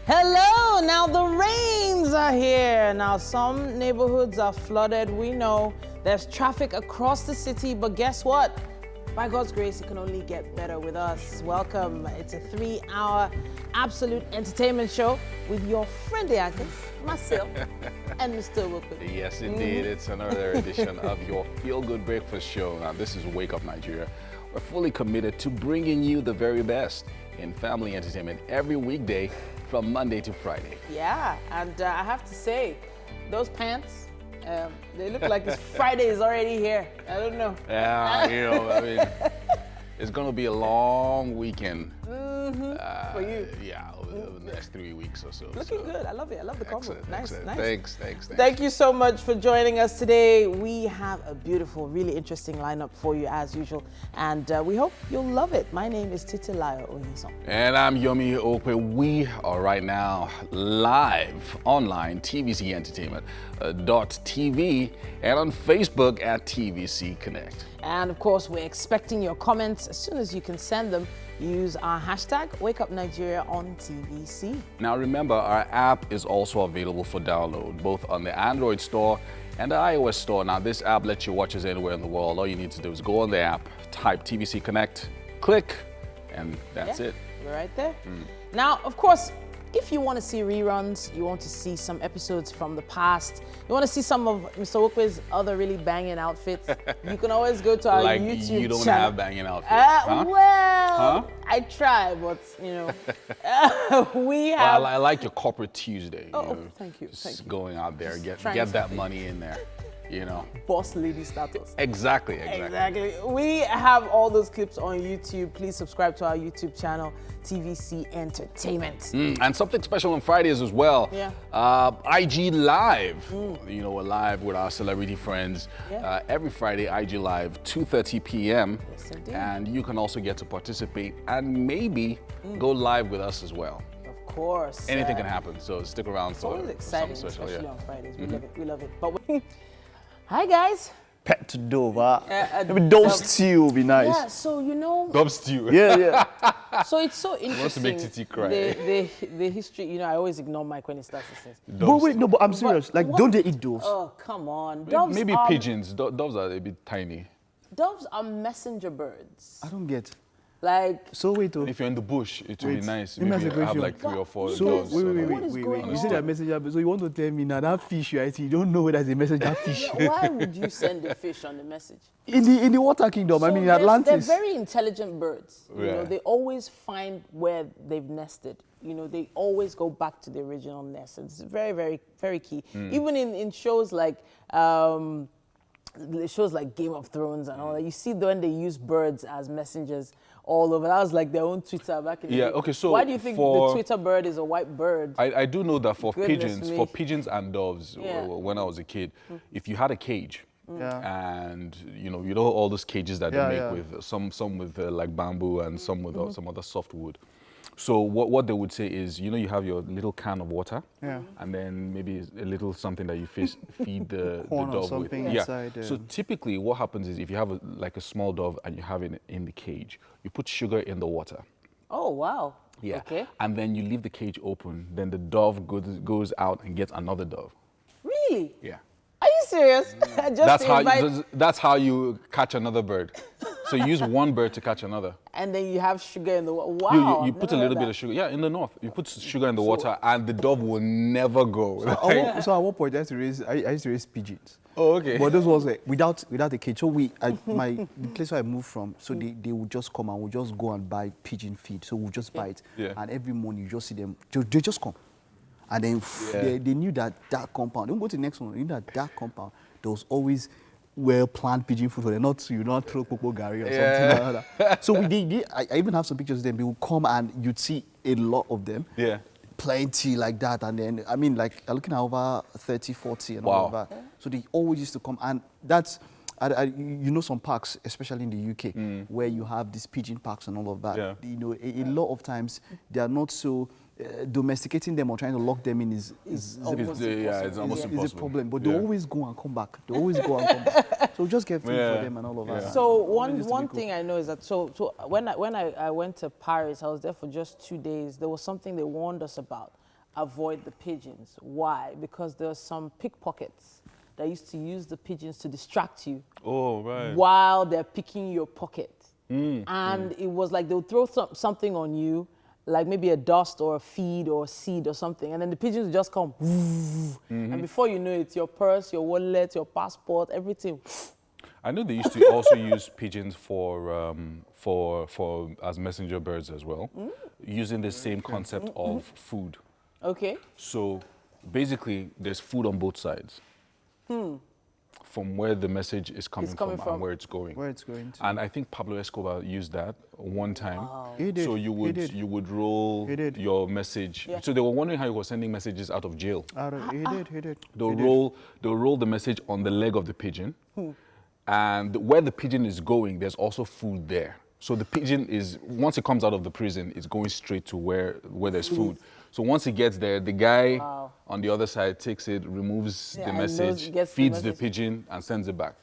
Hello, now the rains are here. Now some neighborhoods are flooded. We know there's traffic across the city, but guess what? By God's grace, it can only get better with us. Welcome. It's a 3-hour absolute entertainment show with your friendly anchors, myself and Mr. Owope. Yes, indeed. It's another edition of your feel-good breakfast show. Now, this is Wake Up Nigeria. We're fully committed to bringing you the very best in family entertainment every weekday from Monday to Friday. Yeah, and I have to say, those pants, they look like this Friday is already here. I don't know. Yeah, I mean, it's going to be a long weekend. For you. Yeah, over the next 3 weeks or so. Looking good. I love it. I love the combo. Nice. Thanks. Thank you so much for joining us today. We have a beautiful, really interesting lineup for you as usual, and we hope you'll love it. My name is Titilayo Onyison. And I'm Yomi Owope. We are right now live online, TVC Entertainment .tv, and on Facebook at TVC Connect. And of course, we're expecting your comments as soon as you can send them. Use our hashtag #WakeUpNigeria on TVC. Now remember, our app is also available for download, both on the Android store and the iOS store. Now this app lets you watch us anywhere in the world. All you need to do is go on the app, type TVC Connect, click, and that's it. We're right there. Now, of course, if you want to see reruns, you want to see some episodes from the past, you want to see some of Mr. Owope's other really banging outfits, you can always go to our YouTube channel. You don't have banging outfits, huh? Well, I try, but, you know, we have... Well, I like your corporate Tuesday. Oh, thank you. Just going out there, get that money in there, you know. Boss lady status. Exactly. We have all those clips on YouTube. Please subscribe to our YouTube channel, TVC Entertainment. And something special on Fridays as well. Yeah. IG Live. You know, we're live with our celebrity friends. Yeah. Every Friday, IG Live, 2:30 p.m. Yes, indeed. And you can also get to participate and maybe go live with us as well. Of course. Anything can happen, so stick around for It's exciting, something special. especially on Fridays. We love it. But hi, guys. Pet to Dover. Maybe dove stew will be nice. Yeah, so you know. Dub stew. Yeah. So it's so interesting. Wants to make Titi cry. The history, you know, I always ignore Mike when he starts these things. But wait, no, but I'm serious. Like, what? don't they eat doves? Oh, come on. Doves Maybe are, pigeons. Doves are a bit tiny. Doves are messenger birds. I don't get. Like, So wait, oh. If you're in the bush, it will be Wait, nice. let me ask Maybe you a have question. like 3 or 4 So doves. What is going You see on? that messenger? So you want to tell me now that fish you are eating, you don't know whether it's a messenger fish? why would you send a fish on the message? In the water kingdom, I So mean in they're Atlantis. very intelligent birds. You know, Yeah. they always find where they've nested. You know, they always go back to the original nest. It's very, very, very key. Even in shows like Game of Thrones and all that, you see when they use birds as messengers all over. That was like their own Twitter back in the day. Okay, so why do you think the Twitter bird is a white bird? I do know that for Goodness me. pigeons and doves, Yeah. when I was a kid, if you had a cage, Yeah. and you know all those cages that Yeah, they make yeah. with some with like bamboo and some with some other soft wood. So what they would say is, you know, you have your little can of water, Yeah. and then maybe a little something that you feed the Corn or dove with. something Yeah. inside, So typically, what happens is if you have like a small dove and you have it in the cage, you put sugar in the water. Oh, wow. Yeah. Okay. And then you leave the cage open. Then the dove goes out and gets another dove. Really? Yeah. Are you serious? That's how you catch another bird. So you use one bird to catch another. And then you have sugar in the water. Wow. You put a little bit of sugar. Yeah, in the north, you put sugar in the water, and the dove will never go. So at one point, I used to raise pigeons. Oh, okay. But this was without a cage. So the place where I moved from, so they would just come and we'll just go and buy pigeon feed. So we'll just buy it. Yeah. And every morning you just see them, they just come. And then they knew that compound, don't go to the next one, they knew that compound, there was always well-planned pigeon food for them, not throw popo gari or something like that. So I even have some pictures of them. They would come and you'd see a lot of them. Yeah. Plenty like that. And then, I mean, like, I'm looking at over 30, 40 and all of that. So they always used to come. And that's, you know, some parks, especially in the UK, where you have these pigeon parks and all of that. Yeah. You know, a lot of times they are not so domesticating them or trying to lock them in is almost impossible. a problem. But they always go and come back. They always go and come back. So just get food for them and all of that. So one thing I know is that so when I went to Paris, I was there for just 2 days. There was something they warned us about avoid the pigeons. Why? Because there are some pickpockets that used to use the pigeons to distract you while they're picking your pocket. And it was like they would throw something on you, like maybe a dust or a feed or a seed or something, and then the pigeons would just come. And before you know it, your purse, your wallet, your passport, everything. I know they used to also use pigeons for as messenger birds as well, using the same concept of food. Okay. So basically, there's food on both sides. From where the message is coming from and where it's going. Where it's going to. And I think Pablo Escobar used that one time. Wow. He did. So you would roll your message. Yeah. So they were wondering how you were sending messages out of jail. He did. They'll roll the message on the leg of the pigeon. And where the pigeon is going, there's also food there. So the pigeon is, once it comes out of the prison, it's going straight to where there's food. So once it gets there, the guy on the other side takes it, removes the message, feeds the pigeon, and sends it back.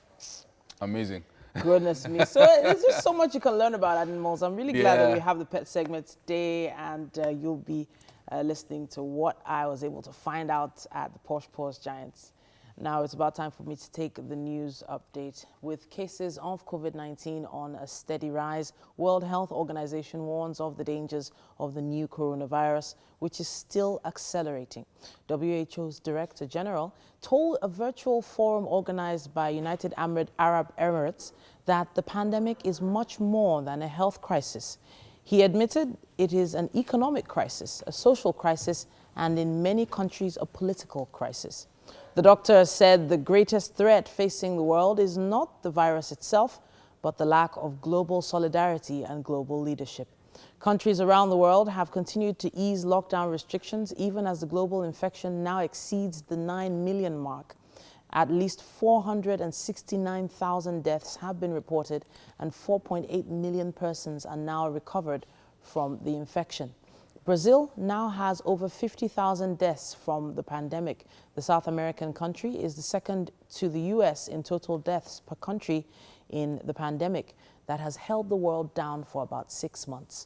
Amazing. Goodness me. So there's just so much you can learn about animals. I'm really glad that we have the pet segment today, and you'll be listening to what I was able to find out at the Posh Paws Giants. Now it's about time for me to take the news update. With cases of COVID-19 on a steady rise, World Health Organization warns of the dangers of the new coronavirus, which is still accelerating. WHO's Director General told a virtual forum organized by United Arab Emirates that the pandemic is much more than a health crisis. He admitted it is an economic crisis, a social crisis, and in many countries, a political crisis. The doctor said the greatest threat facing the world is not the virus itself, but the lack of global solidarity and global leadership. Countries around the world have continued to ease lockdown restrictions, even as the global infection now exceeds the 9 million mark. At least 469,000 deaths have been reported, and 4.8 million persons are now recovered from the infection. Brazil now has over 50,000 deaths from the pandemic. The South American country is the second to the U.S. in total deaths per country in the pandemic that has held the world down for about 6 months.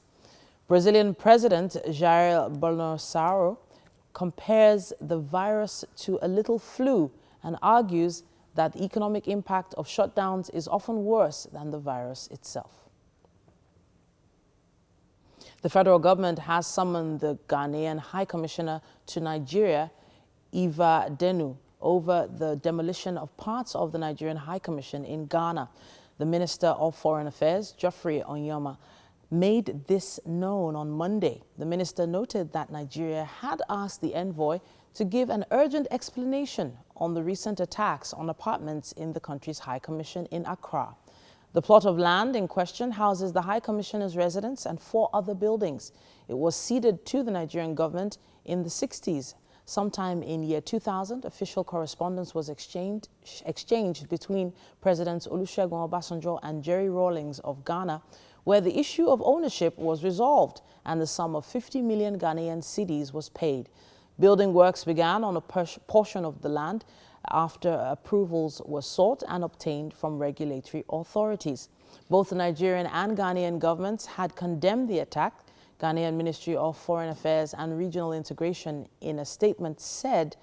Brazilian President Jair Bolsonaro compares the virus to a little flu and argues that the economic impact of shutdowns is often worse than the virus itself. The federal government has summoned the Ghanaian High Commissioner to Nigeria, Eva Denu, over the demolition of parts of the Nigerian High Commission in Ghana. The Minister of Foreign Affairs, Geoffrey Onyema, made this known on Monday. The minister noted that Nigeria had asked the envoy to give an urgent explanation on the recent attacks on apartments in the country's High Commission in Accra. The plot of land in question houses the High Commissioner's residence and 4 other buildings. It was ceded to the Nigerian government in the 60s. Sometime in year 2000, official correspondence was exchanged between Presidents Olusegun Obasanjo and Jerry Rawlings of Ghana, where the issue of ownership was resolved and the sum of 50 million Ghanaian cedis was paid. Building works began on a portion of the land after approvals were sought and obtained from regulatory authorities. Both the Nigerian and Ghanaian governments had condemned the attack. Ghanaian Ministry of Foreign Affairs and Regional Integration, in a statement, said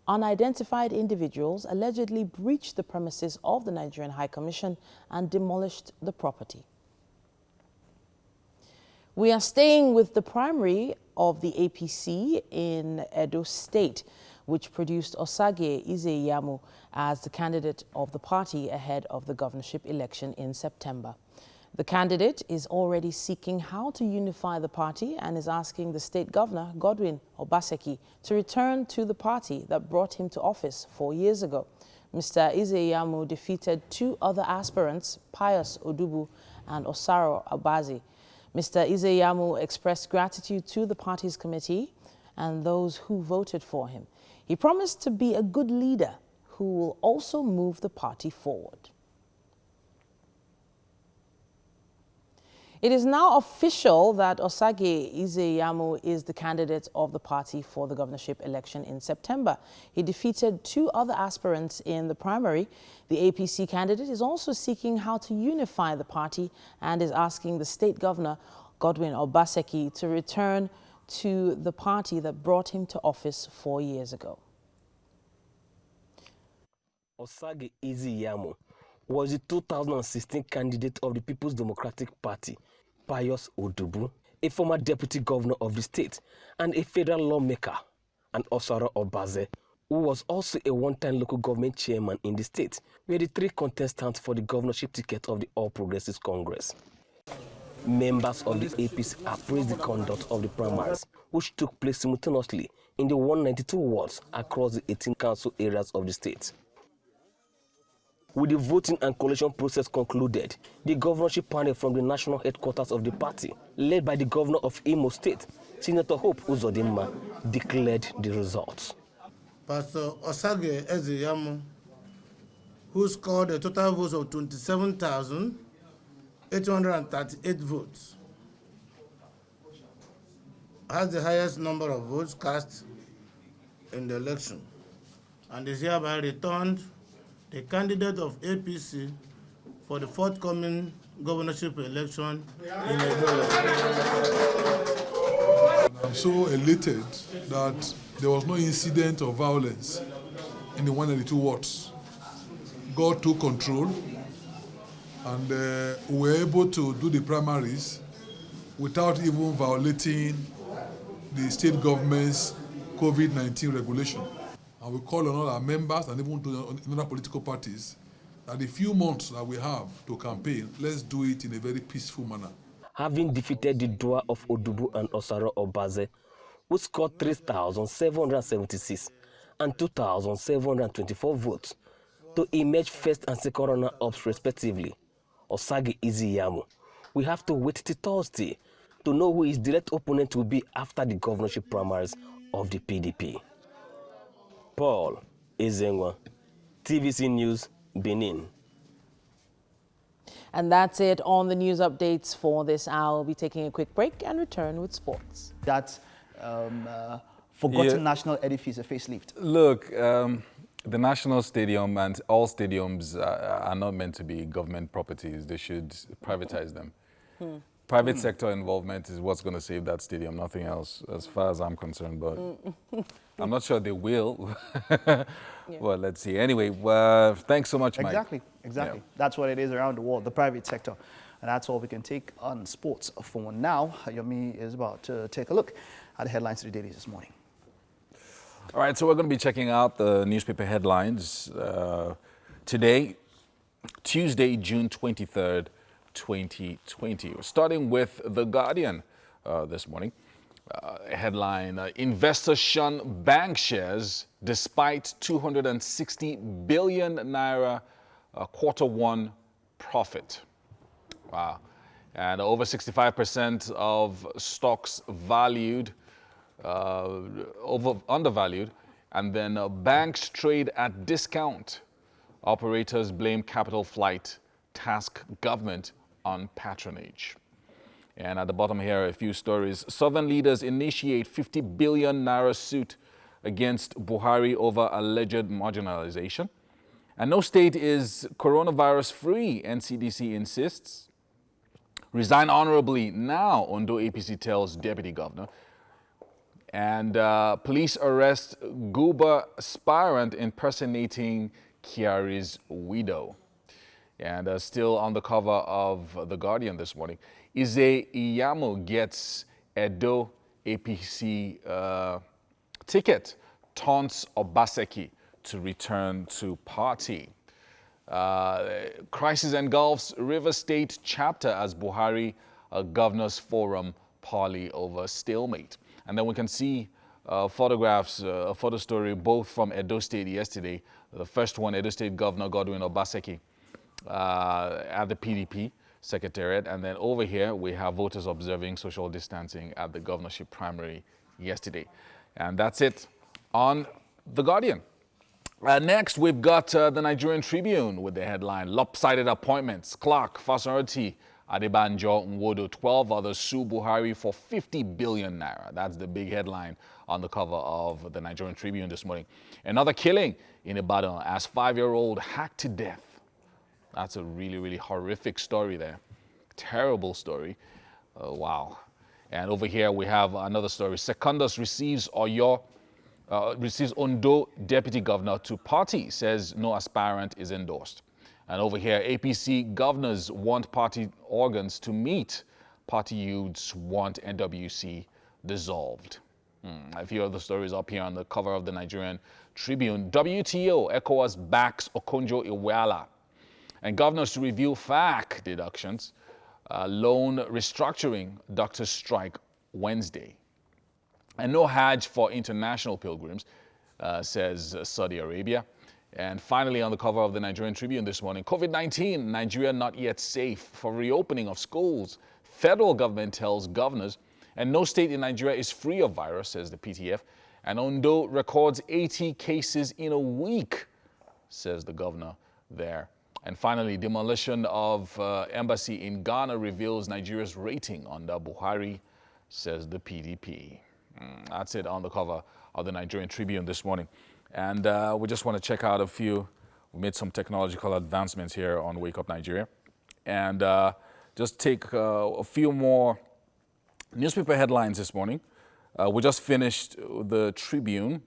unidentified individuals allegedly breached the premises of the Nigerian High Commission and demolished the property. We are staying with the primary of the APC in Edo State, which produced Osage Ize-Iyamu as the candidate of the party ahead of the governorship election in September. The candidate is already seeking how to unify the party and is asking the state governor, Godwin Obaseki, to return to the party that brought him to office 4 years ago. Mr. Ize-Iyamu defeated 2 other aspirants, Pius Odubu and Osaro Abazi. Mr. Ize-Iyamu expressed gratitude to the party's committee and those who voted for him. He promised to be a good leader who will also move the party forward. It is now official that Osage Ize-Iyamu is the candidate of the party for the governorship election in September. He defeated 2 other aspirants in the primary. The APC candidate is also seeking how to unify the party and is asking the state governor, Godwin Obaseki, to return to the party that brought him to office 4 years ago. Osage Iziyamu was the 2016 candidate of the People's Democratic Party, Pius Odubu, a former deputy governor of the state and a federal lawmaker, and Osaro Obaze, who was also a one-time local government chairman in the state, were the three contestants for the governorship ticket of the All Progressives Congress. Members of the APC appraised the conduct of the primaries, which took place simultaneously in the 192 wards across the 18 council areas of the state. With the voting and collation process concluded, the governorship panel from the national headquarters of the party, led by the governor of Imo State, Senator Hope Uzodimma, declared the results. Pastor Osage Iziyamu, who scored a total votes of 27,838 votes, has the highest number of votes cast in the election and is hereby returned the candidate of APC for the forthcoming governorship election in Edo. I'm so elated that there was no incident of violence in the 182 wards. God took control, and we were able to do the primaries without even violating the state government's COVID-19 regulation. And we call on all our members and even to other political parties that the few months that we have to campaign, let's do it in a very peaceful manner. Having defeated the duo of Odubu and Osaro Obaze, who scored 3,776 and 2,724 votes to emerge first and second runner-ups respectively, Osage Iziyamu, we have to wait till Thursday to know who his direct opponent will be after the governorship primaries of the PDP. Paul Ezenwa, TVC News, Benin. And that's it on the news updates for this hour. We'll be taking a quick break and return with sports. That forgotten national edifice, a facelift. Look, the National Stadium and all stadiums are not meant to be government properties. They should privatize them. Private sector involvement is what's going to save that stadium, nothing else, as far as I'm concerned. But I'm not sure they will. Well, let's see. Anyway, thanks so much, Mike. Exactly. Yeah. That's what it is around the world, the private sector. And that's all we can take on sports for now. Yomi is about to take a look at the headlines of the dailies this morning. All right, so we're going to be checking out the newspaper headlines today, Tuesday, June 23rd, 2020. Starting with The Guardian this morning. Headline, investors shun bank shares despite 260 billion naira quarter one profit. Wow. And over 65% of stocks valued, undervalued, and then banks trade at discount. Operators blame capital flight, task government on patronage. And at the bottom here, a few stories. Southern leaders initiate 50 billion naira suit against Buhari over alleged marginalization. And no state is coronavirus free, NCDC insists. Resign honorably now, Ondo APC tells deputy governor. And police arrest Guba aspirant impersonating Kyari's widow. And still on the cover of The Guardian this morning, Iziyamu gets Edo APC ticket, taunts Obaseki to return to party. Crisis engulfs River State chapter as Buhari Governors Forum parley over stalemate. And then we can see photographs, a photo story both from Edo State yesterday. The first one, Edo State Governor Godwin Obaseki at the PDP Secretariat. And then over here, we have voters observing social distancing at the governorship primary yesterday. And that's it on The Guardian. Next, we've got the Nigerian Tribune with the headline, lopsided appointments. Clark, Fasoroti, Adebanjo, Nwodo, 12 others sue Buhari for 50 billion naira. That's the big headline on the cover of the Nigerian Tribune this morning. Another killing in Ibadan as 5-year-old hacked to death. That's a really, really horrific story there. Terrible story. Wow. And over here we have another story. Secondus receives Ondo deputy governor to party, says no aspirant is endorsed. And over here, APC governors want party organs to meet. Party youths want NWC dissolved. A few other stories up here on the cover of the Nigerian Tribune. WTO, ECOWAS backs Okonjo-Iweala. And governors to review FAC deductions. Loan restructuring, doctors strike Wednesday. And no Hajj for international pilgrims, says Saudi Arabia. And finally, on the cover of the Nigerian Tribune this morning, COVID-19, Nigeria not yet safe for reopening of schools. Federal government tells governors, and no state in Nigeria is free of virus, says the PTF. And Ondo records 80 cases in a week, says the governor there. And finally, demolition of embassy in Ghana reveals Nigeria's rating under Buhari, says the PDP. That's it on the cover of the Nigerian Tribune this morning. And we just want to check out a few. We made some technological advancements here on Wake Up Nigeria. And just take a few more newspaper headlines this morning. We just finished the Tribune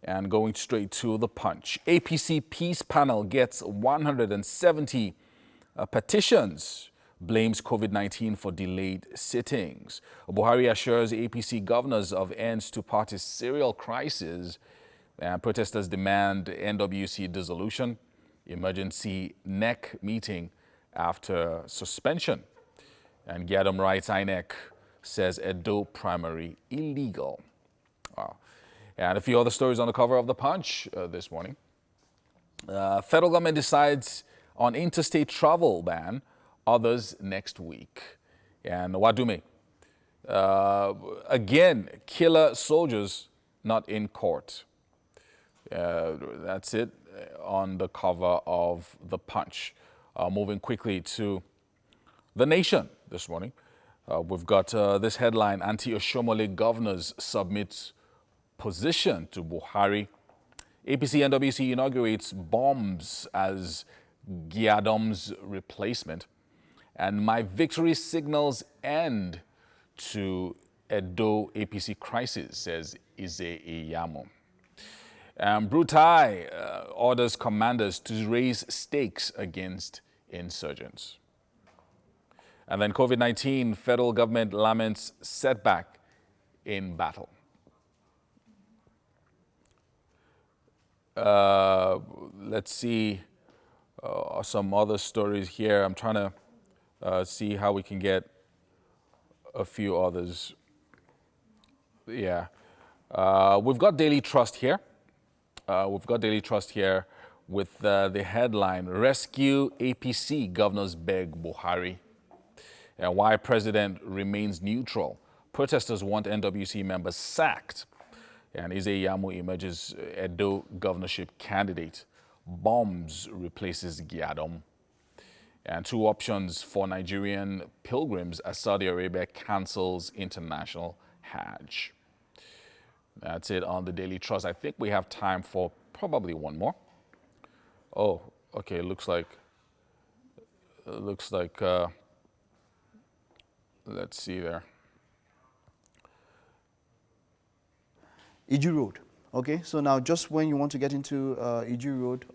and going straight to the Punch. APC Peace Panel gets 170 petitions, blames COVID-19 for delayed sittings. Buhari assures APC governors of ends to party's serial crisis, and protesters demand NWC dissolution, emergency NEC meeting after suspension. And Giadom writes, INEC says Edo primary illegal. Wow. And a few other stories on the cover of the Punch this morning. Federal government decides on interstate travel ban, others next week. And Wadume, again, killer soldiers not in court. That's it on the cover of the Punch. Moving quickly to The Nation this morning. We've got this headline, anti-Oshomole governors submit position to Buhari. APC NWC inaugurates bombs as Giadom's replacement. And my victory signals end to Edo APC crisis, says Isioma. Brutai orders commanders to raise stakes against insurgents. And then COVID-19, federal government laments setback in battle. Let's see some other stories here. I'm trying to see how we can get a few others. Yeah. We've got Daily Trust here. With the headline, Rescue APC Governors Beg Buhari. And why President remains neutral. Protesters want NWC members sacked. And Isioma emerges Edo governorship candidate. Bombs replaces Giadom. And two options for Nigerian pilgrims as Saudi Arabia cancels international Hajj. That's it on the Daily Trust. I think we have time for probably one more. Oh, okay, looks like, let's see there. Iju Road. Okay, so now just when you want to get into Iju Road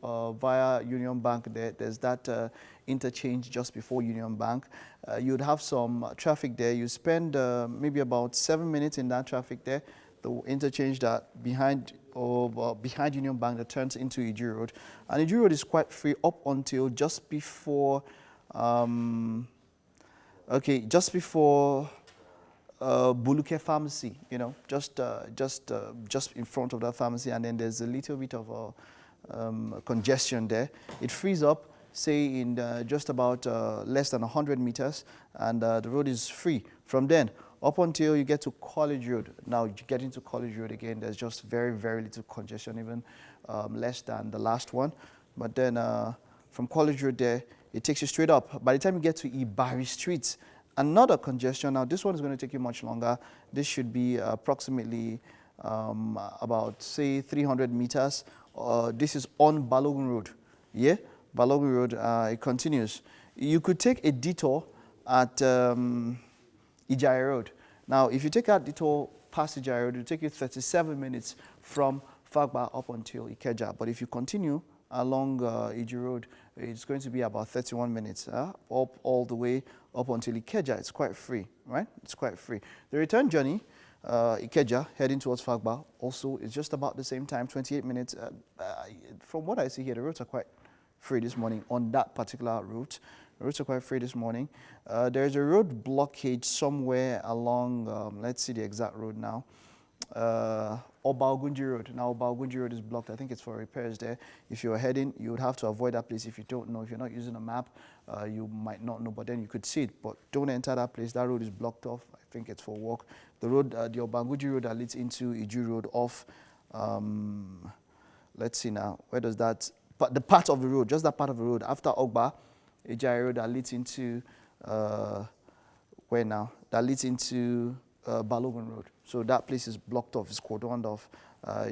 via Union Bank, there's that interchange just before Union Bank. You'd have some traffic there. You spend maybe about 7 minutes in that traffic there. The interchange that behind Union Bank that turns into Iju Road. And Iju Road is quite free up until just before, Buluke Pharmacy, you know, just in front of that pharmacy, and then there's a little bit of congestion there. It frees up, say, in just about less than 100 meters, and the road is free. From then, up until you get to College Road. Now, you get into College Road again, there's just very, very little congestion, even less than the last one. But then from College Road there, it takes you straight up. By the time you get to Ibari Street, another congestion. Now, this one is going to take you much longer. This should be approximately about, say, 300 meters. This is on Balogun Road. Yeah, Balogun Road, it continues. You could take a detour at Ijai Road. Now, if you take out the toll past the Road, it will take you 37 minutes from Fagba up until Ikeja. But if you continue along Iju Road, it's going to be about 31 minutes up all the way up until Ikeja. It's quite free, right? It's quite free. The return journey, Ikeja, heading towards Fagba, also is just about the same time, 28 minutes. From what I see here, the roads are quite free this morning on that particular route. The roads are quite free this morning. There's a road blockage somewhere along, let's see the exact road now. Adaugo Road. Now, Adaugo Road is blocked. I think it's for repairs there. If you're heading, you would have to avoid that place. If you don't know, if you're not using a map, you might not know, but then you could see it. But don't enter that place. That road is blocked off. I think it's for walk. The road, the Adaugo Road that leads into Iju Road off, let's see now, where does that, but the part of the road, just that part of the road, after Ogba, Ijai Road that leads into, where now? That leads into Balogun Road. So that place is blocked off, it's cordoned off.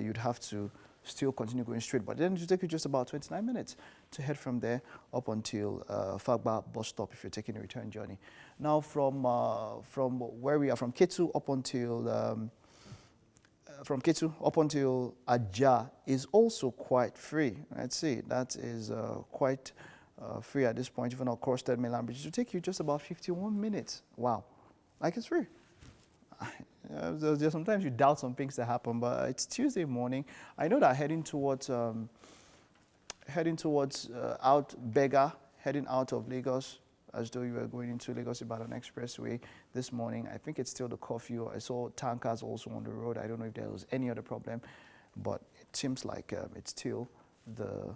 You'd have to still continue going straight. But then it will take you just about 29 minutes to head from there up until Fagba bus stop if you're taking a return journey. Now from where we are, from Ketu up until Aja is also quite free. Let's see, that is quite free at this point, even across Third Mainland Bridge. It will take you just about 51 minutes. Wow, like it's free. Sometimes you doubt some things that happen, but it's Tuesday morning. I know that heading towards out Bega, heading out of Lagos, as though you were going into Lagos-Ibadan Expressway this morning. I think it's still the curfew. I saw tankers also on the road. I don't know if there was any other problem, but it seems like it's still the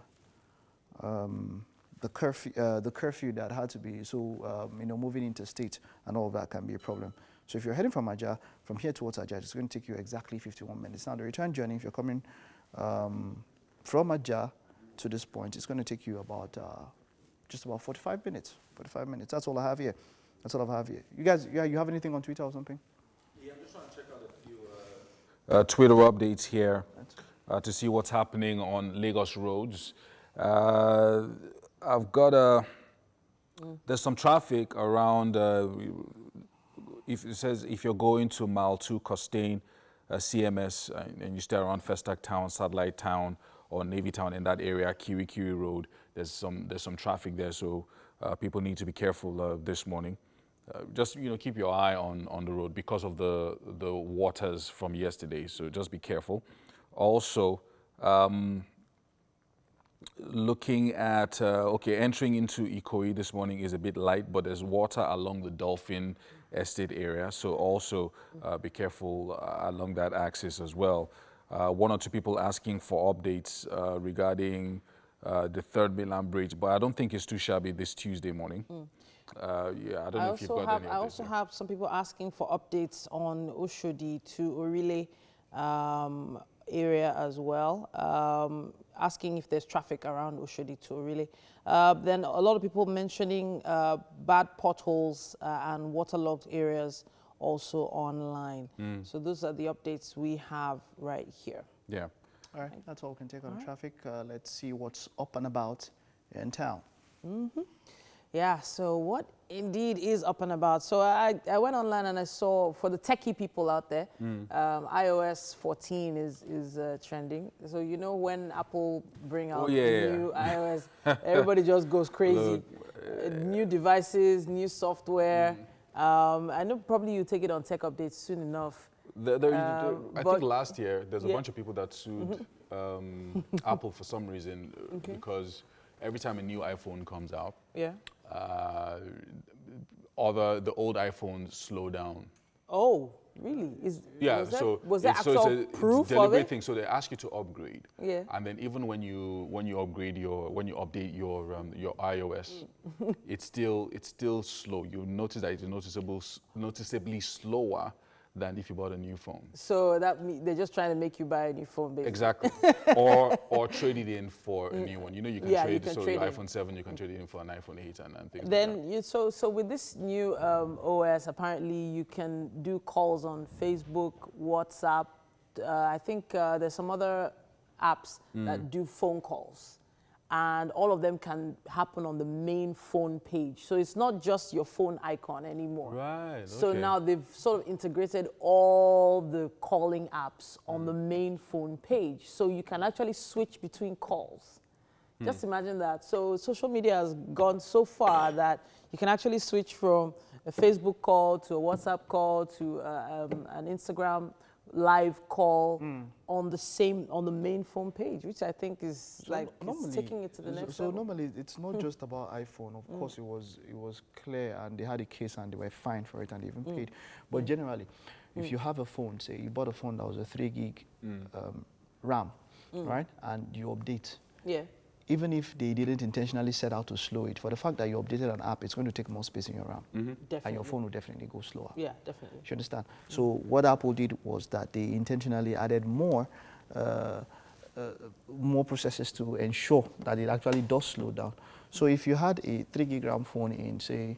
curfew that had to be. So moving interstate and all of that can be a problem. So if you're heading from Aja, from here towards Aja, it's going to take you exactly 51 minutes. Now the return journey, if you're coming from Aja to this point, it's going to take you about just about 45 minutes. 45 minutes. That's all I have here. That's all I have here. You guys, you have anything on Twitter or something? Yeah, I'm just trying to check out a few Twitter updates here to see what's happening on Lagos roads. I've got there's some traffic around. If it says if you're going to Mile 2 Costain, CMS, and you stay around Festac Town, Satellite Town, or Navy Town in that area, Kiri Road, there's some traffic there, so people need to be careful this morning. Just keep your eye on the road because of the waters from yesterday. So just be careful. Also, looking at entering into Ikoyi this morning is a bit light, but there's water along the Dolphin Estate area. So also be careful along that axis as well. One or two people asking for updates regarding the Third Mainland Bridge, but I don't think it's too shabby this Tuesday morning. Yeah, I don't know if you've got any updates. I also have some people asking for updates on Oshodi to Orile area as well, asking if there's traffic around Oshodi to Orile. Then a lot of people mentioning bad potholes and waterlogged areas also online. So those are the updates we have right here. Yeah. All right, that's all we can take on traffic. Let's see what's up and about in town. Yeah, so what indeed is up and about? So I went online and I saw, for the techie people out there, iOS 14 is trending. So when Apple bring out new iOS, everybody just goes crazy. New devices, new software. I know probably you take it on Tech Updates soon enough. I think last year there's a bunch of people that sued Apple for some reason because every time a new iPhone comes out, the old iPhones slow down. Oh, really? Was that so actual it's a proof deliberate of it? thing. So they ask you to upgrade. Yeah. And then even when you upgrade when you update your iOS, it's still slow. You notice that it's noticeably slower than if you bought a new phone. So they're just trying to make you buy a new phone, basically. Exactly. or trade it in for a new one. You can trade your iPhone 7, you can trade it in for an iPhone 8 and things then like that. So with this new OS, apparently you can do calls on Facebook, WhatsApp. I think there's some other apps that do phone calls. and all of them can happen on the main phone page. So it's not just your phone icon anymore. Right, So okay. now they've sort of integrated all the calling apps on the main phone page. So you can actually switch between calls. Just imagine that. So social media has gone so far that you can actually switch from a Facebook call to a WhatsApp call to an Instagram live call on the main phone page, which I think is it's taking it to the next level. So normally it's not just about iPhone. Of course, it was clear, and they had a case, and they were fined for it, and they even paid. But generally, if you have a phone, say you bought a phone that was a 3 gig RAM, right, and you update. Yeah. Even if they didn't intentionally set out to slow it, for the fact that you updated an app, it's going to take more space in your RAM. Definitely. And your phone will definitely go slower. Yeah, definitely. You understand? So what Apple did was that they intentionally added more processes to ensure that it actually does slow down. So if you had a 3 gig RAM phone in, say,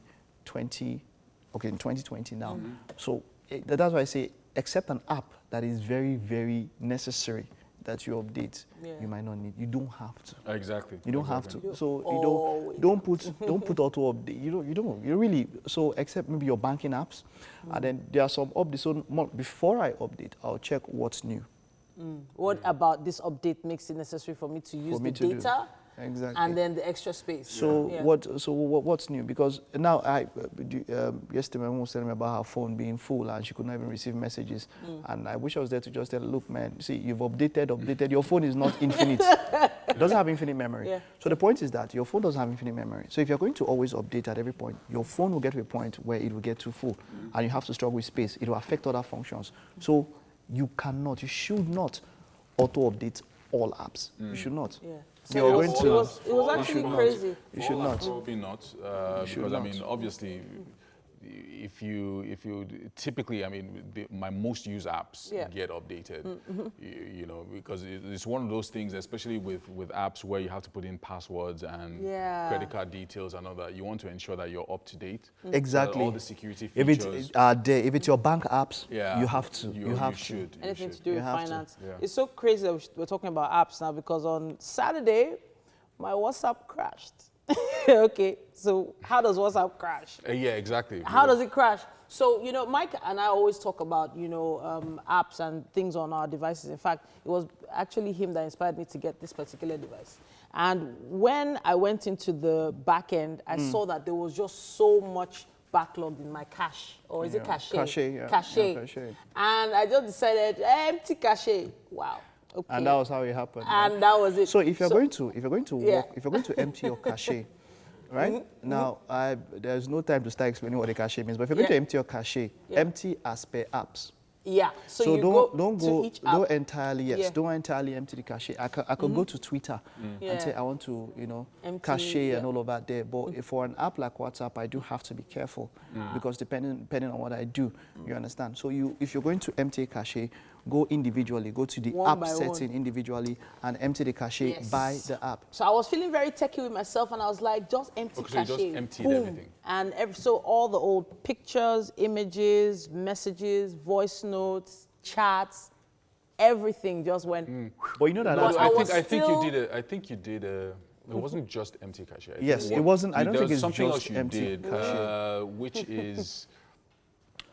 in 2020 now, so that's why I say, except an app that is very, very necessary that you update, you might not need. You don't have to. Exactly. You don't have to. So you don't put auto update. You really. So except maybe your banking apps, and then there are some updates. So before I update, I'll check what's new. What about this update makes it necessary for me to use the data? Exactly. And then the extra space. So what's new? Because now yesterday my mom was telling me about her phone being full and she could not even receive messages. And I wish I was there to just tell her, look, man, see, you've updated. Your phone is not infinite. It doesn't have infinite memory. Yeah. So the point is that your phone doesn't have infinite memory. So if you're going to always update at every point, your phone will get to a point where it will get too full, and you have to struggle with space. It will affect other functions. So you should not auto-update all apps. You should not. Yeah. So it was actually crazy. You should not. Probably not, because I mean, obviously, if you typically, I mean, my most used apps get updated, you know, because it's one of those things, especially with apps where you have to put in passwords and credit card details and all that. You want to ensure that you're up to date. Exactly. All the security features. If it's your bank apps, you have to. You should. Anything to do with finance. Yeah. It's so crazy that we're talking about apps now, because on Saturday, my WhatsApp crashed. Okay, so how does WhatsApp crash? Yeah, exactly. How does it crash? So, you know, Mike and I always talk about, you know, apps and things on our devices. In fact, it was actually him that inspired me to get this particular device. And when I went into the back end, I saw that there was just so much backlogged in my cache. Or is it cache? Cache, yeah. Cache. Yeah, cache. And I just decided, empty cache. Wow. Okay. And that was how it happened. And that was it. So if you're going to empty your cache, right? Now there's no time to start explaining what a cache means, but if you're going to empty your cache, empty as per apps. Yeah. So you don't to each app. don't entirely empty the cache. I could go to Twitter and say I want to, you know, cache and all of that there. But for an app like WhatsApp, I do have to be careful because depending on what I do, you understand. So if you're going to empty a cache, go individually, go to the app setting individually and empty the cache by the app. So I was feeling very techie with myself, and I was like, just empty cache. So you just emptied everything. And so all the old pictures, images, messages, voice notes, chats, everything just went. But you know that I think you did a. It wasn't just empty cache. Yes, it wasn't. I don't think it's something just else you empty did, which is.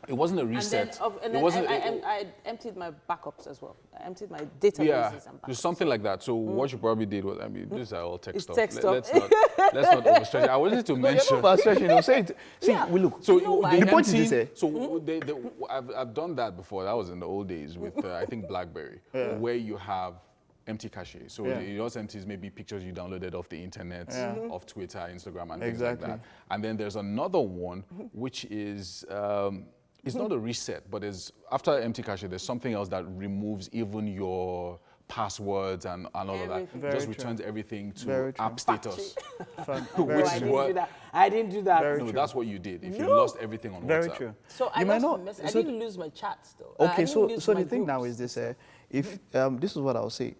It wasn't a reset. And then I emptied my backups as well. I emptied my databases and backups. Just something like that. So what you probably did was, I mean, these are all tech It's stuff. tech stuff. Let's not overstretch it. I wanted to mention. We look. So the point is this. So I've done that before. That was in the old days with I think BlackBerry, where you have empty cache. So it just empties maybe pictures you downloaded off the internet, off Twitter, Instagram, and things like that. And then there's another one which is. It's not a reset, but after empty cache, there's something else that removes even your passwords and all of that. It just returns everything to app status. I didn't do that. No, that's what you did. If you lost everything on WhatsApp. Very true. So I didn't lose my chats though. Okay, so the thing now is this: if this is what I'll say,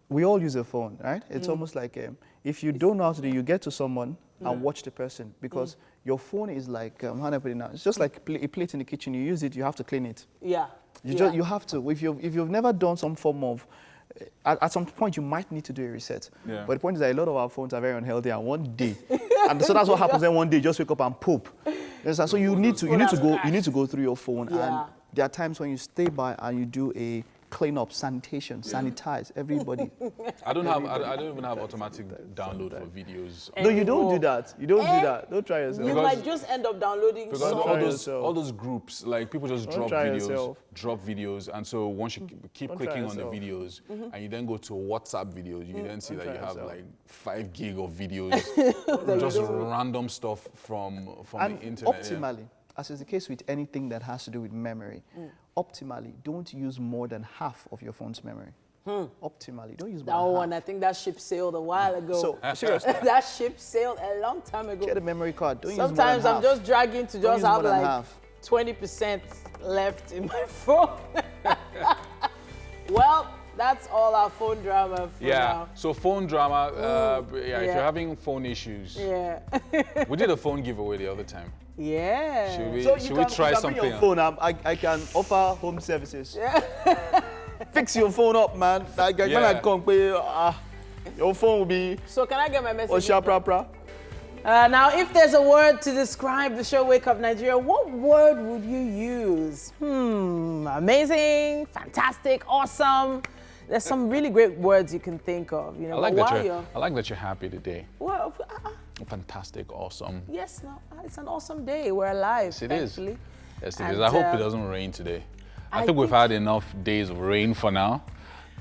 we all use a phone, right? It's almost like if you don't know how to do, you get to someone and watch the person, because your phone is like how do I put it now? It's just like a plate in the kitchen. You use it, you have to clean it. Yeah. You have to. If you've never done some form of at some point you might need to do a reset. Yeah. But the point is that a lot of our phones are very unhealthy, and one day, and so that's what happens. Then one day, you just wake up and poop. So you need to go through your phone, and there are times when you stay by and you do a clean up, sanitation, sanitize everybody. I don't even have automatic download for videos. No, you don't do that. You don't do that. Don't try yourself. You might just end up downloading Because all those groups, like people just Don't drop try videos, yourself. and so once you keep Don't clicking try on the yourself. videos, and you then go to WhatsApp videos, you then see that try you have yourself. like 5 gig of videos, just random stuff from And the internet. optimally, as is the case with anything that has to do with memory, optimally, don't use more than half of your phone's memory. Optimally, don't use more that than one. half. I think that ship sailed a while ago. So, seriously, that ship sailed a long time ago. get a memory card. Don't Sometimes use more I'm than half. just dragging to Don't just use have more than like half. 20% left in my phone. Well, that's all our phone drama for now. So phone drama, if yeah. you're having phone issues, Yeah. we did a phone giveaway the other time. Yeah. Should we, So you should can, we try you can something? bring your phone up. I can offer home services. Fix your phone up, man. Like, when I come, your phone will be So can I get my message? Osha. Now, if there's a word to describe the show Wake Up Nigeria, what word would you use? Amazing, fantastic, awesome. There's some really great words you can think of. You know, I like that you're happy today. Well, Fantastic, awesome. yes, no, it's an awesome day. We're alive. Yes, it is. thankfully. Yes, it And, is. I hope it doesn't rain today. I think we've had enough days of rain for now.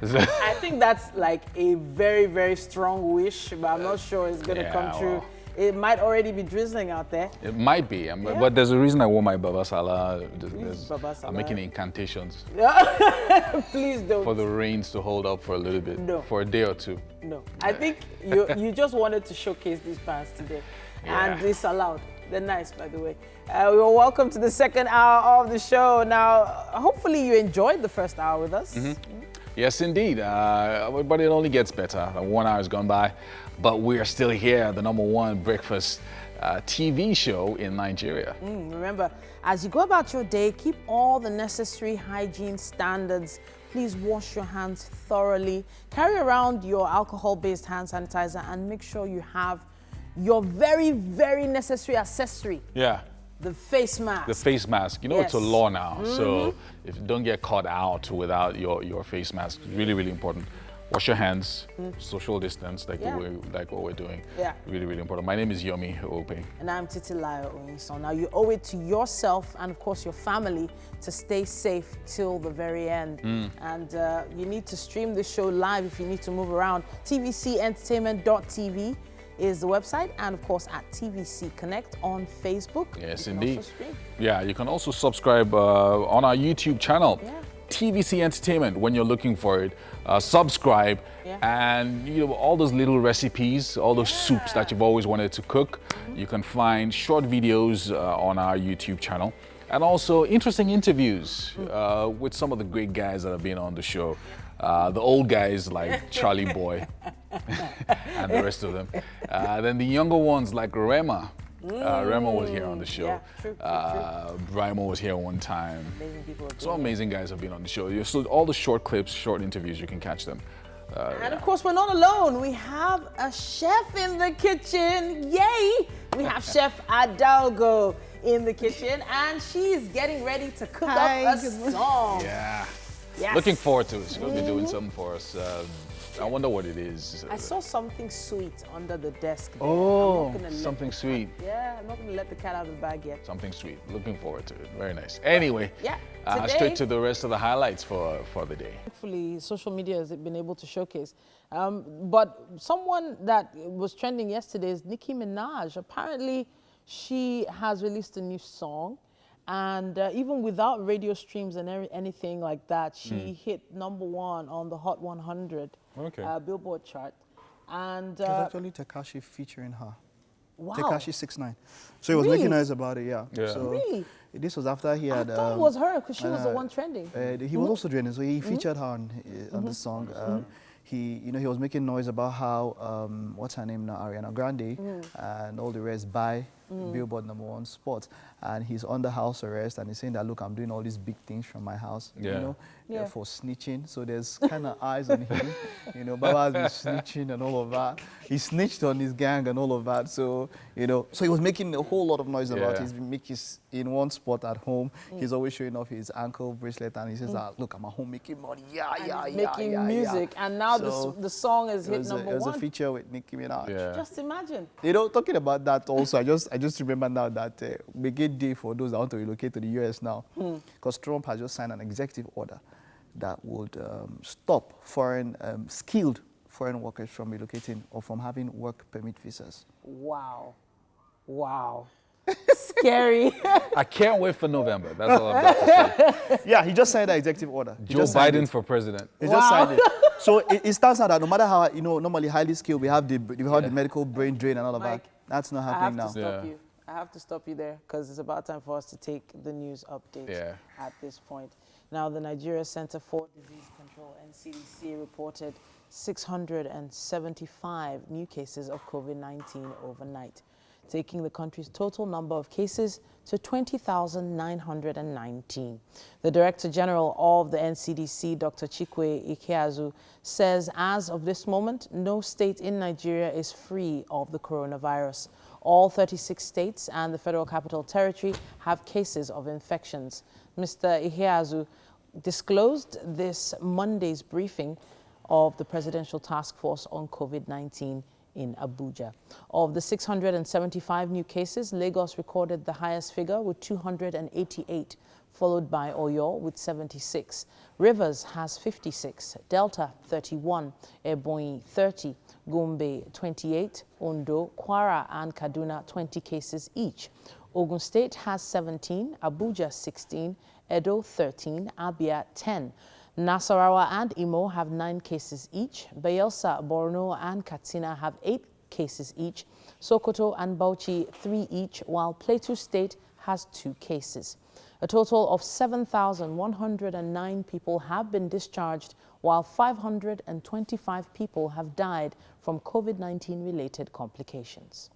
I think that's like a very, very strong wish, but I'm not sure it's going to come true. well. It might already be drizzling out there. It might be, but there's a reason I wore my Baba Salah. Baba Salah? I'm making incantations Please don't. for the rains to hold up for a little bit, No. for a day or two. No, I think you just wanted to showcase these pants today, and it's allowed. They're nice, by the way. You're welcome to the second hour of the show. Now, hopefully you enjoyed the first hour with us. Yes, indeed. But it only gets better. 1 hour has gone by, but we are still here, the #1 breakfast TV show in Nigeria. Remember, as you go about your day, keep all the necessary hygiene standards. Please wash your hands thoroughly. Carry around your alcohol-based hand sanitizer and make sure you have your very, very necessary accessory. Yeah. The face mask. The face mask. You know, it's a law now. So if you don't get caught out without your face mask, it's really, really important. Wash your hands, social distance, like what we're doing. Yeah. Really, really important. My name is Yomi Owope. And I'm Titilayo Oyinson. Now, you owe it to yourself and, of course, your family to stay safe till the very end. And you need to stream the show live if you need to move around. tvcentertainment.tv is the website, and of course at TVC Connect on Facebook. Yes, you can indeed. also stream. Yeah, you can also subscribe on our YouTube channel, TVC Entertainment, when you're looking for it. Subscribe, and you know, all those little recipes, all those soups that you've always wanted to cook, you can find short videos on our YouTube channel, and also interesting interviews with some of the great guys that have been on the show. The old guys like Charlie Boy and the rest of them. Then the younger ones like Rema. Rema was here on the show. Yeah, true. Brimo was here one time. Amazing people. So amazing guys have been on the show. So all the short clips, short interviews, you can catch them. And of course, we're not alone. We have a chef in the kitchen. Yay! We have Chef Adaugo in the kitchen, and she's getting ready to cook up a song. Yeah. Yes. Looking forward to it. She's going to be doing something for us. I wonder what it is. I saw something sweet under the desk there. Oh, I'm not gonna something sweet. Yeah, I'm not going to let the cat out of the bag yet. Something sweet. Looking forward to it. Very nice. Anyway, today, straight to the rest of the highlights for the day. Hopefully, social media has been able to showcase. But someone that was trending yesterday is Nicki Minaj. Apparently, she has released a new song. And even without radio streams and anything like that, she hit #1 on the Hot 100 Billboard chart. And It's actually Tekashi featuring her. wow. Tekashi 6ix9ine. So he was making noise about it, yeah. So really? This was after he had. I thought it was her because she was the one trending. He was also trending, so he featured her on the song. He was making noise about how what's her name now, Ariana Grande, and all the rest buy Billboard #1 spot, and he's under house arrest, and he's saying that, look, I'm doing all these big things from my house, you know, for snitching. So there's kind of eyes on him, you know. Baba's been snitching and all of that. He snitched on his gang and all of that. So, you know, so he was making a whole lot of noise about it. He's been making in one spot at home. He's always showing off his ankle bracelet, and he says, look, I'm at home making money. Making music, and now So the song is hit number 1. It was a feature with Nicki Minaj. Just imagine. You know, talking about that also, I just remember now that big day for those that want to relocate to the US now, because Trump has just signed an executive order that would stop skilled foreign workers from relocating or from having work permit visas. Wow. Wow. Scary. I can't wait for November. That's all I'm about to say. Yeah, he just signed that executive order. Joe Biden for president. He just signed it. So it stands out that no matter how, you know, normally highly skilled, we have the medical brain drain and all of Mike, that. That's not happening now. I have to stop you there because it's about time for us to take the news update at this point. Now, the Nigeria Center for Disease Control, NCDC, reported 675 new cases of COVID-19 overnight, taking the country's total number of cases to 20,919. The Director General of the NCDC, Dr. Chikwe Ikeazu, says as of this moment, no state in Nigeria is free of the coronavirus. All 36 states and the Federal Capital Territory have cases of infections. Mr. Ikeazu disclosed this Monday's briefing of the Presidential Task Force on COVID-19 in Abuja. Of the 675 new cases, Lagos recorded the highest figure with 288, followed by Oyo with 76. Rivers has 56, Delta 31, Ebonyi 30, Gombe 28, Ondo, Kwara and Kaduna 20 cases each. Ogun State has 17, Abuja 16, Edo 13, Abia 10. Nasarawa and Imo have 9 cases each. Bayelsa, Borno and Katsina have 8 cases each. Sokoto and Bauchi 3 each, while Plateau State has 2 cases. A total of 7,109 people have been discharged, while 525 people have died from COVID-19 related complications.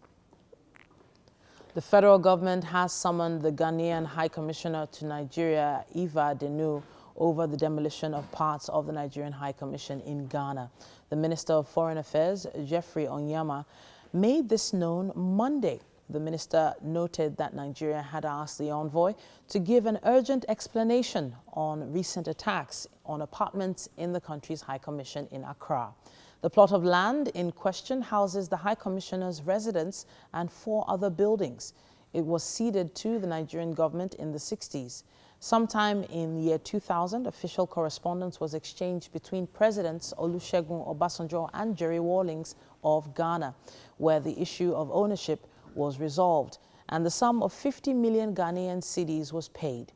The federal government has summoned the Ghanaian High Commissioner to Nigeria, Eva Denu, over the demolition of parts of the Nigerian High Commission in Ghana. The Minister of Foreign Affairs, Jeffrey Onyema, made this known Monday. The minister noted that Nigeria had asked the envoy to give an urgent explanation on recent attacks on apartments in the country's High Commission in Accra. The plot of land in question houses the High Commissioner's residence and 4 other buildings. It was ceded to the Nigerian government in the 60s. Sometime in the year 2000, official correspondence was exchanged between Presidents Olusegun Obasanjo and Jerry Rawlings of Ghana, where the issue of ownership was resolved, and the sum of 50 million Ghanaian cedis was paid.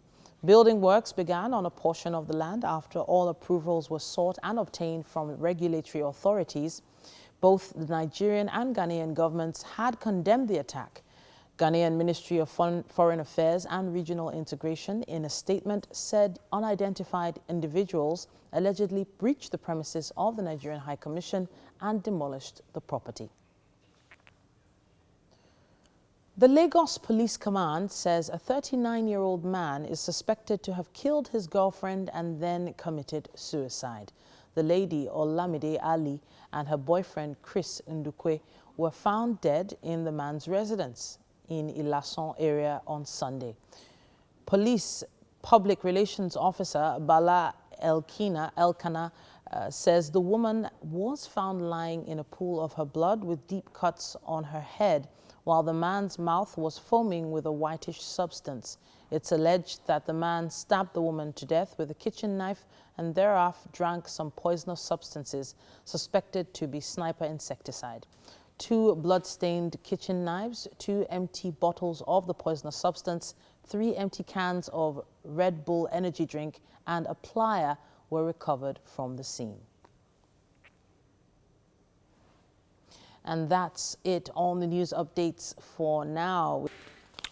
Building works began on a portion of the land after all approvals were sought and obtained from regulatory authorities. Both the Nigerian and Ghanaian governments had condemned the attack. Ghanaian Ministry of Foreign Affairs and Regional Integration, in a statement, said unidentified individuals allegedly breached the premises of the Nigerian High Commission and demolished the property. The Lagos Police Command says a 39-year-old man is suspected to have killed his girlfriend and then committed suicide. The lady, Olamide Ali, and her boyfriend, Chris Ndukwe, were found dead in the man's residence in Ilason area on Sunday. Police Public Relations Officer Bala Elkana says the woman was found lying in a pool of her blood with deep cuts on her head, while the man's mouth was foaming with a whitish substance. It's alleged that the man stabbed the woman to death with a kitchen knife and thereafter drank some poisonous substances suspected to be sniper insecticide. 2 blood-stained kitchen knives, 2 empty bottles of the poisonous substance, 3 empty cans of Red Bull energy drink, and a plier were recovered from the scene. And that's it on the news updates for now.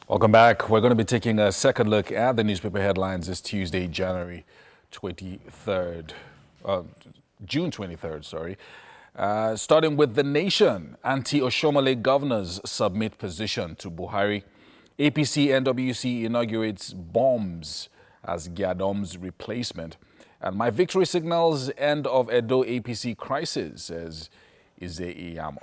Welcome back. We're going to be taking a second look at the newspaper headlines this Tuesday, June 23rd, sorry. Starting with The Nation, anti-Oshomole governors submit position to Buhari. APC NWC inaugurates bombs as Giadom's replacement. And my victory signals end of Edo APC crisis, says Isioma.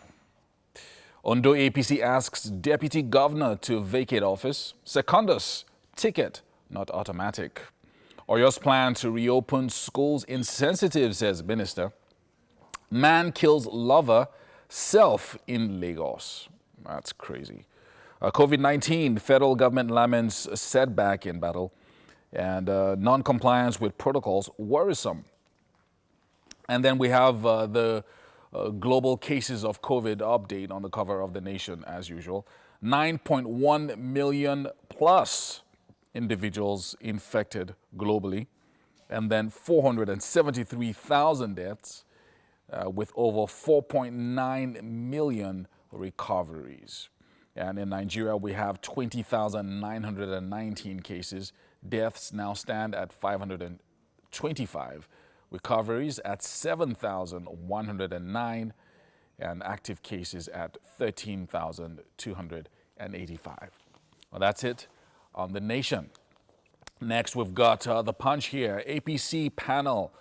Ondo APC asks deputy governor to vacate office. Secondus, ticket, not automatic. Oyo's plan to reopen schools insensitive, says minister. Man kills lover, self in Lagos. That's crazy. COVID-19, federal government laments setback in battle, and non-compliance with protocols worrisome. And then we have the global cases of COVID update on the cover of The Nation, as usual. 9.1 million plus individuals infected globally, and then 473,000 deaths, with over 4.9 million recoveries. And in Nigeria, we have 20,919 cases. Deaths now stand at 525. Recoveries at 7,109. And active cases at 13,285. Well, that's it on The Nation. Next, we've got The Punch here. APC panel,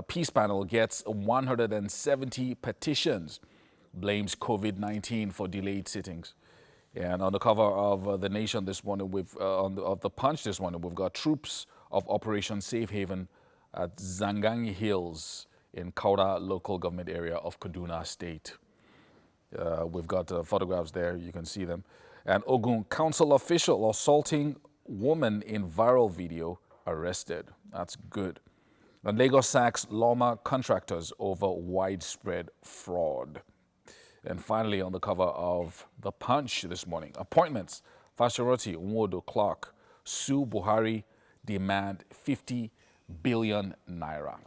peace panel gets 170 petitions. Blames COVID-19 for delayed sittings. And on the cover of The Nation this morning, of The Punch this morning, we've got troops of Operation Safe Haven at Zangangi Hills in Kauda local government area of Kaduna State. We've got photographs there, you can see them. And Ogun council official assaulting woman in viral video arrested. That's good. And Lagos sacks LAWMA contractors over widespread fraud. And finally, on the cover of The Punch this morning, appointments. Fashion Nwodo Clark sue Buhari, demand 50 billion naira.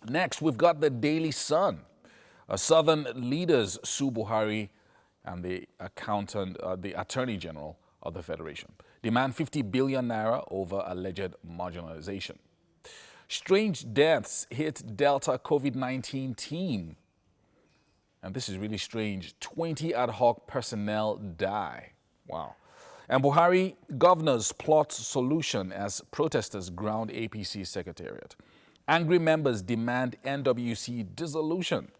Next, we've got the Daily Sun. Southern leaders sue Buhari and the Attorney General of the Federation. Demand 50 billion naira over alleged marginalization. Strange deaths hit Delta COVID-19 team. And this is really strange. 20 ad hoc personnel die. Wow. And Buhari governors plot solution as protesters ground APC secretariat. Angry members demand NWC dissolution.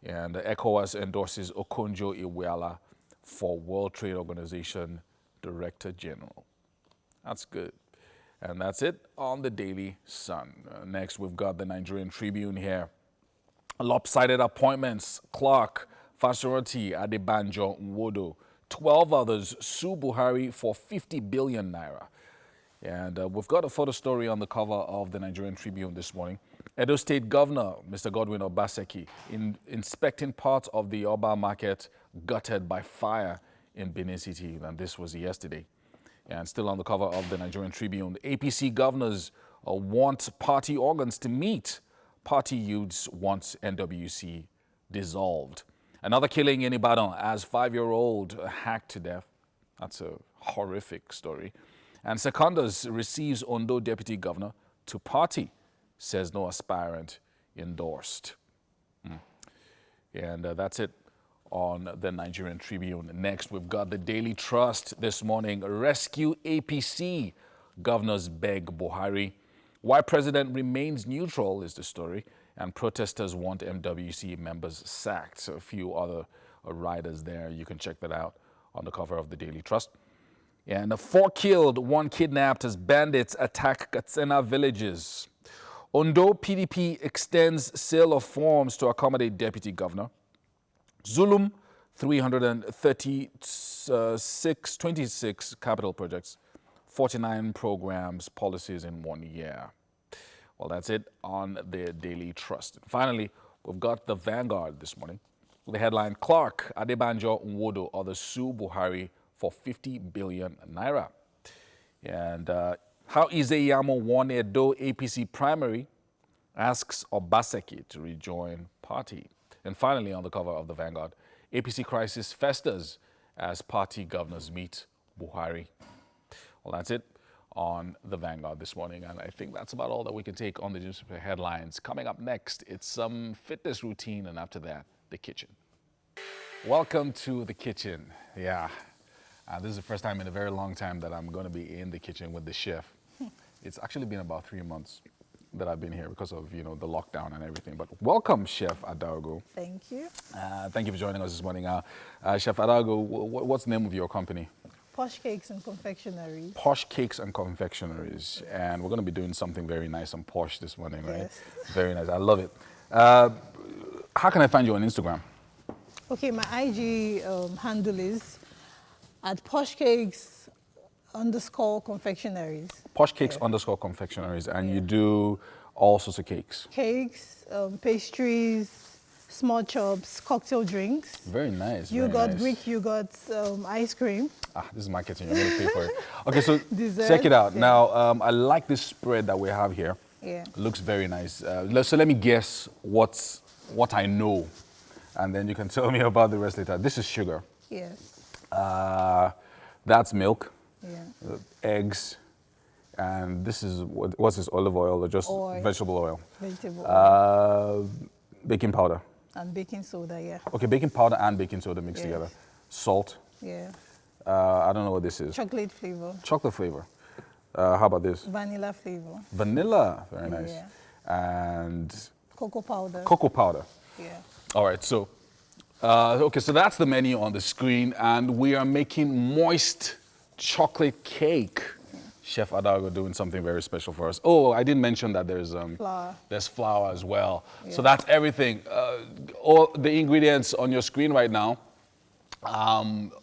And ECOWAS endorses Okonjo-Iweala for World Trade Organization Director General. That's good. And that's it on the Daily Sun. Next, we've got the Nigerian Tribune here. Lopsided appointments. Clark, Fashion Adebanjo Nwodo. 12 others sue Buhari for 50 billion naira. And we've got a photo story on the cover of the Nigerian Tribune this morning. Edo State Governor, Mr. Godwin Obaseki, inspecting parts of the Oba market gutted by fire in Benin City. And this was yesterday. And still on the cover of the Nigerian Tribune, APC governors want party organs to meet. Party youths want NWC dissolved. Another killing in Ibadan as 5-year-old hacked to death. That's a horrific story. And Secondus receives Ondo deputy governor to party, says no aspirant endorsed. And that's it on the Nigerian Tribune. Next, we've got the Daily Trust this morning. Rescue APC. Governors beg Buhari. Why president remains neutral is the story. And protesters want MWC members sacked. So a few other riders there. You can check that out on the cover of the Daily Trust. And 4 killed, 1 kidnapped as bandits attack Katsina villages. Ondo PDP extends sale of forms to accommodate deputy governor. Zulum, 26 capital projects, 49 programs, policies in 1 year. Well, that's it on the Daily Trust. Finally, we've got the Vanguard this morning. The headline, Clark, Adebanjo Nwodo others sue Buhari for 50 billion naira. And how Isioma won Edo APC primary, asks Obaseki to rejoin party. And finally, on the cover of the Vanguard, APC crisis festers as party governors meet Buhari. Well, that's it on the Vanguard this morning. And I think that's about all that we can take on the newspaper headlines. Coming up next, it's some fitness routine, and after that, the kitchen. Welcome to the kitchen. Yeah, this is the first time in a very long time that I'm going to be in the kitchen with the chef. It's actually been about 3 months that I've been here because of, you know, the lockdown and everything. But welcome, Chef Adaugo. Thank you. Thank you for joining us this morning. Chef Adaugo, what's the name of your company? Posh Cakes and Confectionaries. Posh Cakes and Confectionaries. And we're going to be doing something very nice and posh this morning, right? Yes. Very nice. I love it. How can I find you on Instagram? Okay, my IG handle is at poshcakes_confectionaries. Posh Cakes _ Confectionaries. And you do all sorts of cakes. Cakes, pastries, small chops, cocktail drinks. Very nice. Yogurt, nice. Greek yogurt, ice cream. This is my kitchen. You're going to pay for it. Okay, so Desserts, check it out. yeah. Now, I like this spread that we have here. Yeah. It looks very nice. So let me guess what I know, and then you can tell me about the rest later. This is sugar. Yes. That's milk. Yeah. Eggs, and this is what's this, olive oil or just Oil. vegetable oil? Vegetable oil. Baking powder. And baking soda, yeah. Okay, baking powder and baking soda mixed Yes. together. Salt. Yeah. I don't know what this is. Chocolate flavor. Chocolate flavor. How about this? Vanilla flavor. Vanilla. Very nice. Yeah. And Cocoa powder. cocoa powder. Yeah. All right, so okay, so that's the menu on the screen, and we are making moist chocolate cake. Chef Adaugo doing something very special for us. Oh, I didn't mention that there's Flour. There's flour as well. So Yeah. that's everything. All the ingredients on your screen right now.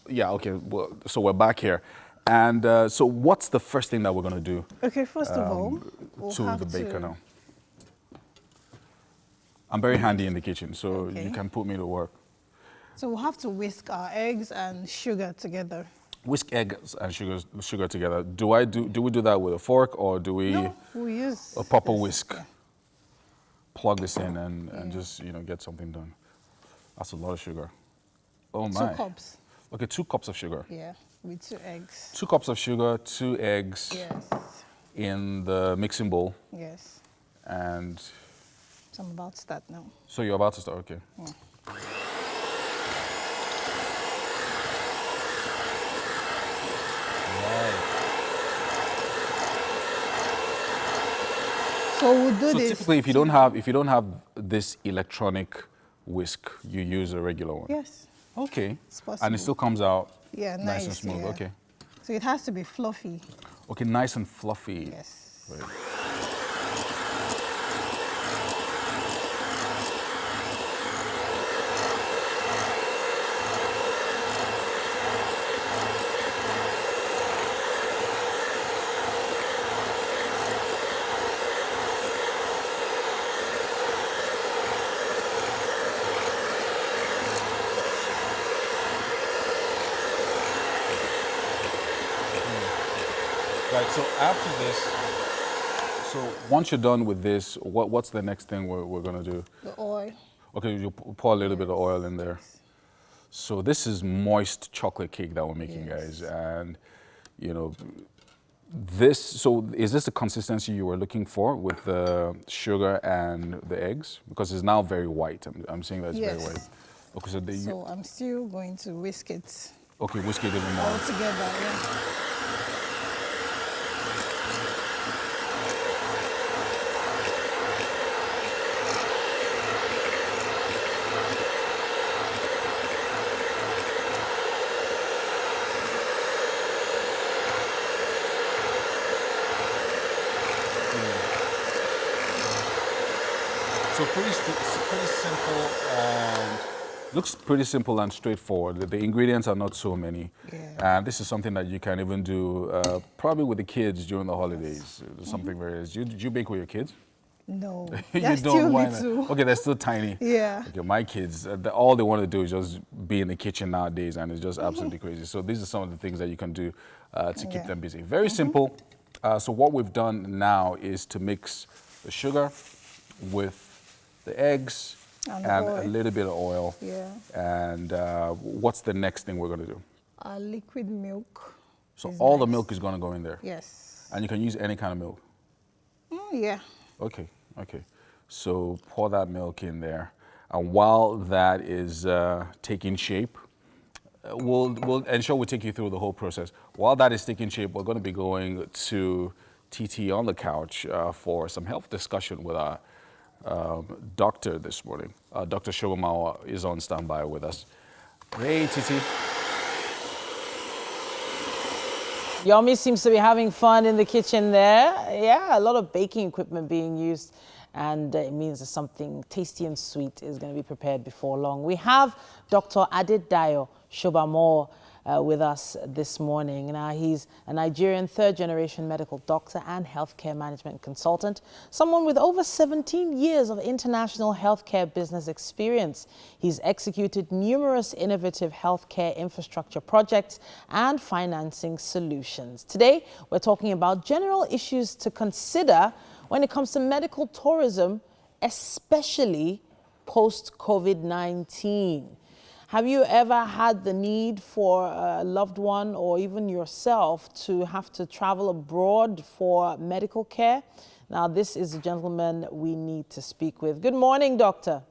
Yeah, okay. Well, so we're back here, and so what's the first thing that we're gonna do Okay, first of all, we'll to have the baker to, now? I'm very handy in the kitchen, so Okay. you can put me to work. So we'll have to whisk our eggs and sugar together. Whisk eggs and sugar together. Do we do that with a fork, or do we No, we'll use a proper this, whisk? yeah. Plug this in and just, you know, get something done. That's a lot of sugar. Oh my. 2 cups. Okay, 2 cups of sugar. Yeah, with 2 eggs. 2 cups of sugar, 2 eggs Yes, in the mixing bowl, yes. and So I'm about to start now. so you're about to start. Okay. So we'll do So this. typically, if you don't have this electronic whisk, you use a regular one. Yes, Okay. it's And possible. it still comes out Yeah, nice and smooth. yeah. Okay. So it has to be fluffy. Okay, nice and fluffy. Yes. Right. Right, so after this, so once you're done with this, what's the next thing we're gonna do? The oil. Okay, you pour a little bit of oil in there. So this is moist chocolate cake that we're making, Yes. guys. And, you know, this, so is this the consistency you were looking for with the sugar and the eggs? Because it's now very white. I'm seeing that it's very Yes. white. Okay, so, So I'm still going to whisk it okay, whisk it even more. all together. Yeah. So pretty simple. Looks pretty simple and straightforward. The ingredients are not so many. Yeah. And this is something that you can even do probably with the kids during the holidays. Something very. Do you bake with your kids? No, You they're don't still want little. Okay, they're still tiny. Yeah. Okay, my kids, all they want to do is just be in the kitchen nowadays, and it's just absolutely crazy. So these are some of the things that you can do to keep Yeah. them busy. Very simple. So what we've done now is to mix the sugar with the eggs And and oil. a little bit of oil. Yeah. And what's the next thing we're going to do? Liquid milk. So is all the next. milk is going to go in there. Yes. And you can use any kind of milk. Yeah. Okay, okay. So pour that milk in there. And while that is taking shape, we'll ensure we take you through the whole process. While that is taking shape, we're going to be going to TT on the couch for some health discussion with our doctor this morning. Dr. Shobomawa is on standby with us. Hey, TT. Yomi seems to be having fun in the kitchen there. Yeah, a lot of baking equipment being used. And it means that something tasty and sweet is going to be prepared before long. We have Dr. Adaugo Shobomawa with us this morning. Now, he's a Nigerian third-generation medical doctor and healthcare management consultant, someone with over 17 years of international healthcare business experience. He's executed numerous innovative healthcare infrastructure projects and financing solutions. Today, we're talking about general issues to consider when it comes to medical tourism, especially post-COVID-19. Have you ever had the need for a loved one or even yourself to have to travel abroad for medical care? Now, this is a gentleman we need to speak with. Good morning, doctor.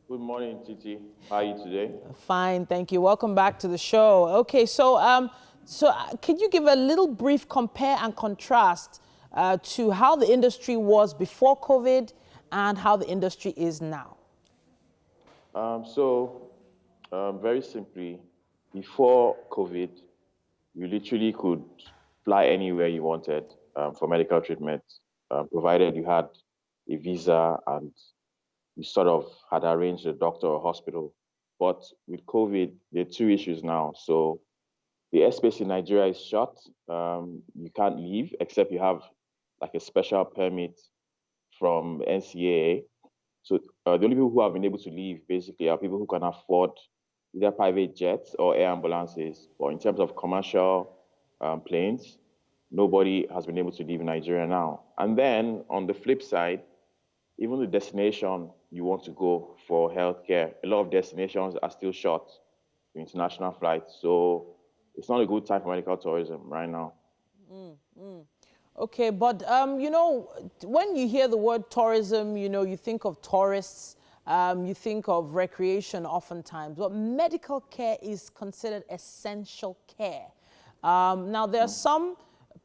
Good morning, Titi. How are you today? Fine, thank you. Welcome back to the show. Okay, so could you give a little brief compare and contrast to how the industry was before COVID and how the industry is now? Very simply, before COVID, you literally could fly anywhere you wanted for medical treatment, provided you had a visa and you sort of had arranged a doctor or hospital. But with COVID, there are two issues now. So the airspace in Nigeria is shut. You can't leave except you have like a special permit from NCAA. So the only people who have been able to leave basically are people who can afford either private jets or air ambulances. But in terms of commercial planes, nobody has been able to leave Nigeria now. And then on the flip side, even the destination you want to go for healthcare, a lot of destinations are still shut to international flights. So it's not a good time for medical tourism right now. Okay, but you know, when you hear the word tourism, you know, you think of tourists, you think of recreation oftentimes, but medical care is considered essential care. Now, there are some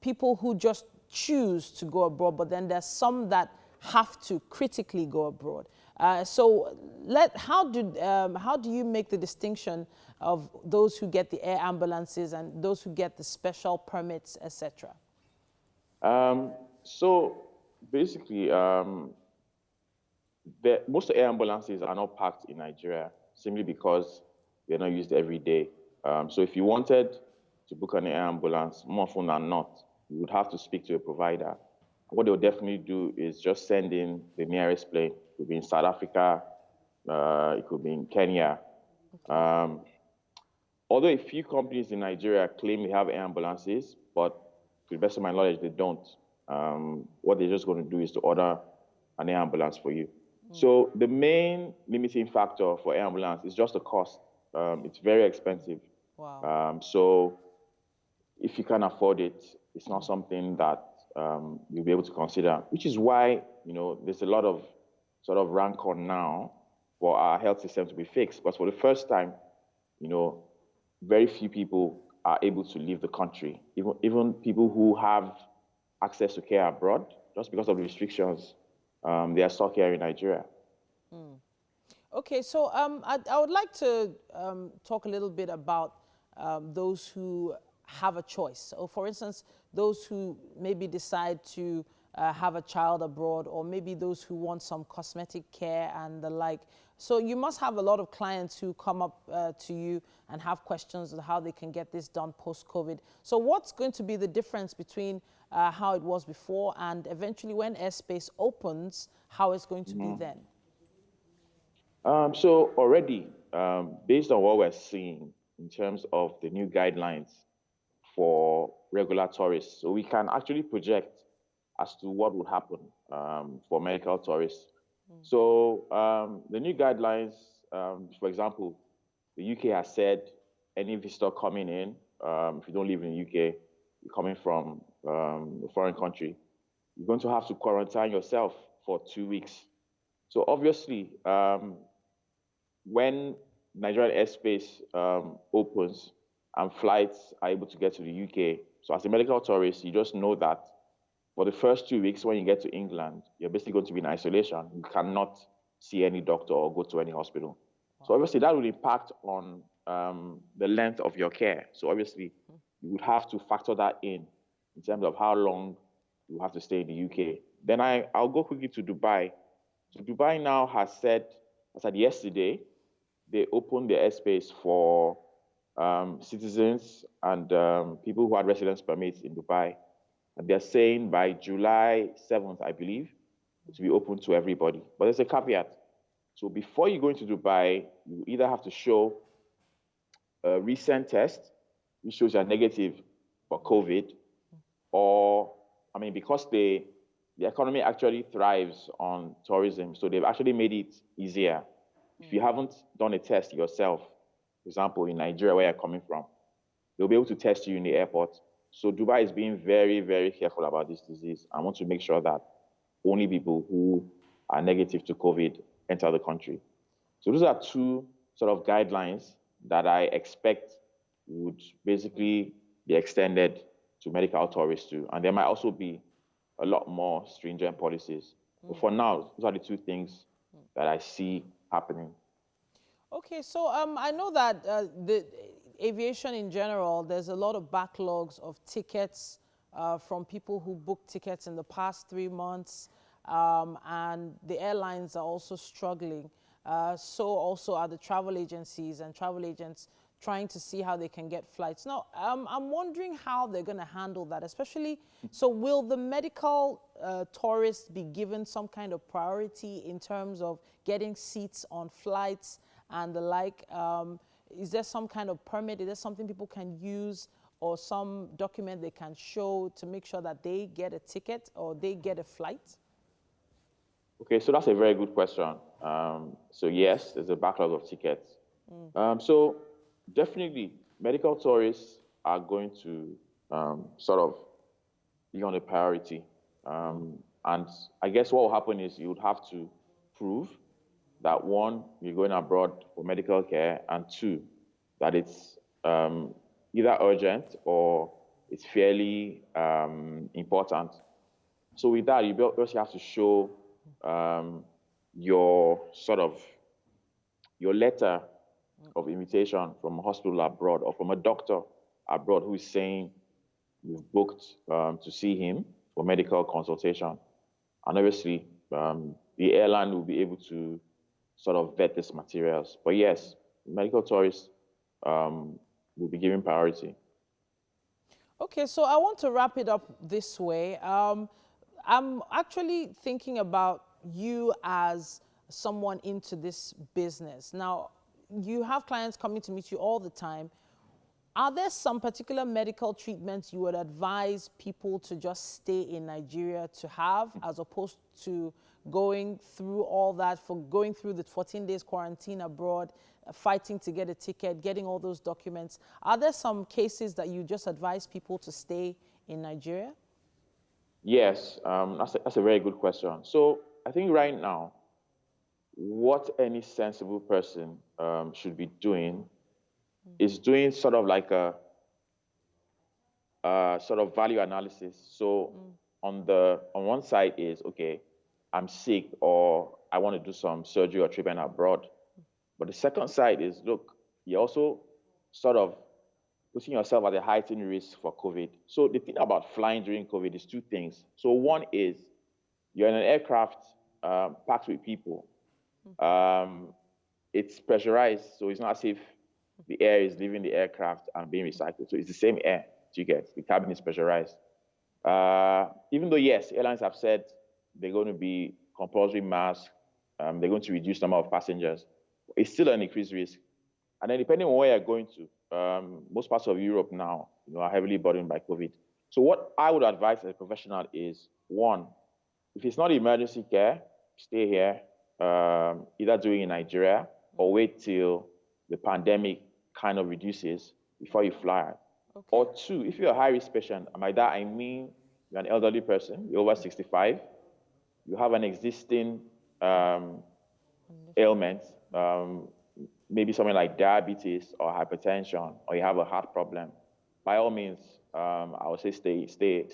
people who just choose to go abroad, but then there's some that have to critically go abroad. How do you make the distinction of those who get the air ambulances and those who get the special permits, etc.? So basically, most air ambulances are not parked in Nigeria simply because they're not used every day. So if you wanted to book an air ambulance, more often than not, you would have to speak to a provider. What they'll definitely do is just send in the nearest plane. It could be in South Africa, it could be in Kenya. Although a few companies in Nigeria claim they have air ambulances, but to the best of my knowledge, they don't. What they're just going to do is to order an air ambulance for you. So the main limiting factor for air ambulance is just the cost. It's very expensive. Wow. So if you can afford it, it's not something that you'll be able to consider, which is why, you know, there's a lot of sort of rancor now for our health system to be fixed. But for the first time, you know, very few people are able to leave the country, even people who have access to care abroad, just because of the restrictions, they are stuck here in Nigeria. Okay, so I would like to talk a little bit about those who have a choice. So for instance, those who maybe decide to have a child abroad, or maybe those who want some cosmetic care and the like. So you must have a lot of clients who come up to you and have questions on how they can get this done post-COVID. So what's going to be the difference between how it was before and eventually when airspace opens, how it's going to be then? So already, based on what we're seeing in terms of the new guidelines for regular tourists, so we can actually project as to what would happen for medical tourists. So the new guidelines, for example, the UK has said any visitor coming in, if you don't live in the UK, you're coming from a foreign country, you're going to have to quarantine yourself for 2 weeks. So obviously, when Nigerian airspace opens and flights are able to get to the UK, so as a medical tourist, you just know that for the first 2 weeks when you get to England, you're basically going to be in isolation. You cannot see any doctor or go to any hospital. Wow. So obviously that will impact on the length of your care. So obviously you would have to factor that in terms of how long you have to stay in the UK. Then I'll go quickly to Dubai. So Dubai now has said, as of yesterday, they opened their airspace for citizens and people who had residence permits in Dubai. And they're saying by July 7th, I believe, it will be open to everybody. But there's a caveat. So before you go into Dubai, you either have to show a recent test, which shows you're negative for COVID, or, I mean, because the economy actually thrives on tourism, so they've actually made it easier. If you haven't done a test yourself, for example, in Nigeria, where you're coming from, they'll be able to test you in the airport. So Dubai is being very, very careful about this disease. I want to make sure that only people who are negative to COVID enter the country. So those are two sort of guidelines that I expect would basically be extended to medical tourists too. And there might also be a lot more stringent policies. But for now, those are the two things that I see happening. Okay, so I know that the aviation in general, there's a lot of backlogs of tickets from people who booked tickets in the past 3 months, and the airlines are also struggling. So also are the travel agencies and travel agents trying to see how they can get flights. Now, I'm wondering how they're going to handle that, especially, so will the medical tourists be given some kind of priority in terms of getting seats on flights and the like? Is there some kind of permit? Is there something people can use or some document they can show to make sure that they get a ticket or they get a flight? Okay, so that's a very good question. So yes, there's a backlog of tickets. So definitely, medical tourists are going to sort of be on a priority. And I guess what will happen is you would have to prove that one, you're going abroad for medical care, and two, that it's either urgent or it's fairly important. So with that, you also have to show your letter of invitation from a hospital abroad or from a doctor abroad who is saying you've booked to see him for medical consultation. And obviously, the airline will be able to sort of vet these materials. But yes, medical tourists will be given priority. Okay, so I want to wrap it up this way. I'm actually thinking about you as someone into this business. Now, you have clients coming to meet you all the time. Are there some particular medical treatments you would advise people to just stay in Nigeria to have, as opposed to going through all that, for going through the 14 days quarantine abroad, fighting to get a ticket, getting all those documents? Are there some cases that you just advise people to stay in Nigeria? Yes, that's a very good question. So I think right now, what any sensible person should be doing is doing sort of like a sort of value analysis. So on one side is, okay, I'm sick or I want to do some surgery or treatment abroad. But the second side is, look, you're also sort of putting yourself at a heightened risk for COVID. So the thing about flying during COVID is two things. So one is you're in an aircraft packed with people. It's pressurized, so it's not as if the air is leaving the aircraft and being recycled. So it's the same air you get. The cabin is pressurized. Even though, yes, airlines have said they're going to be compulsory masks, they're going to reduce the number of passengers, it's still an increased risk. And then depending on where you're going to, most parts of Europe now are heavily burdened by COVID. So what I would advise as a professional is, one, if it's not emergency care, stay here, either do it in Nigeria or wait till the pandemic kind of reduces before you fly. Or two, if you're a high-risk patient, and by that I mean you're an elderly person, you're over 65, you have an existing ailment, maybe something like diabetes or hypertension, or you have a heart problem, by all means, I would say stay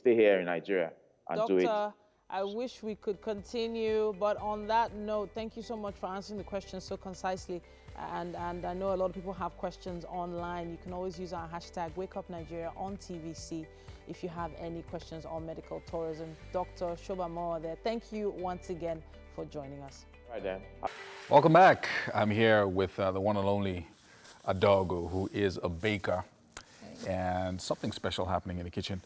here in Nigeria and do it. Doctor, I wish we could continue, but on that note, thank you so much for answering the questions so concisely. And I know a lot of people have questions online. You can always use our hashtag #WakeUpNigeria on TVC if you have any questions on medical tourism. Dr. Shobamo there, thank you once again for joining us. Right then. Welcome back. I'm here with the one and only Adaugo, who is a baker, and something special happening in the kitchen.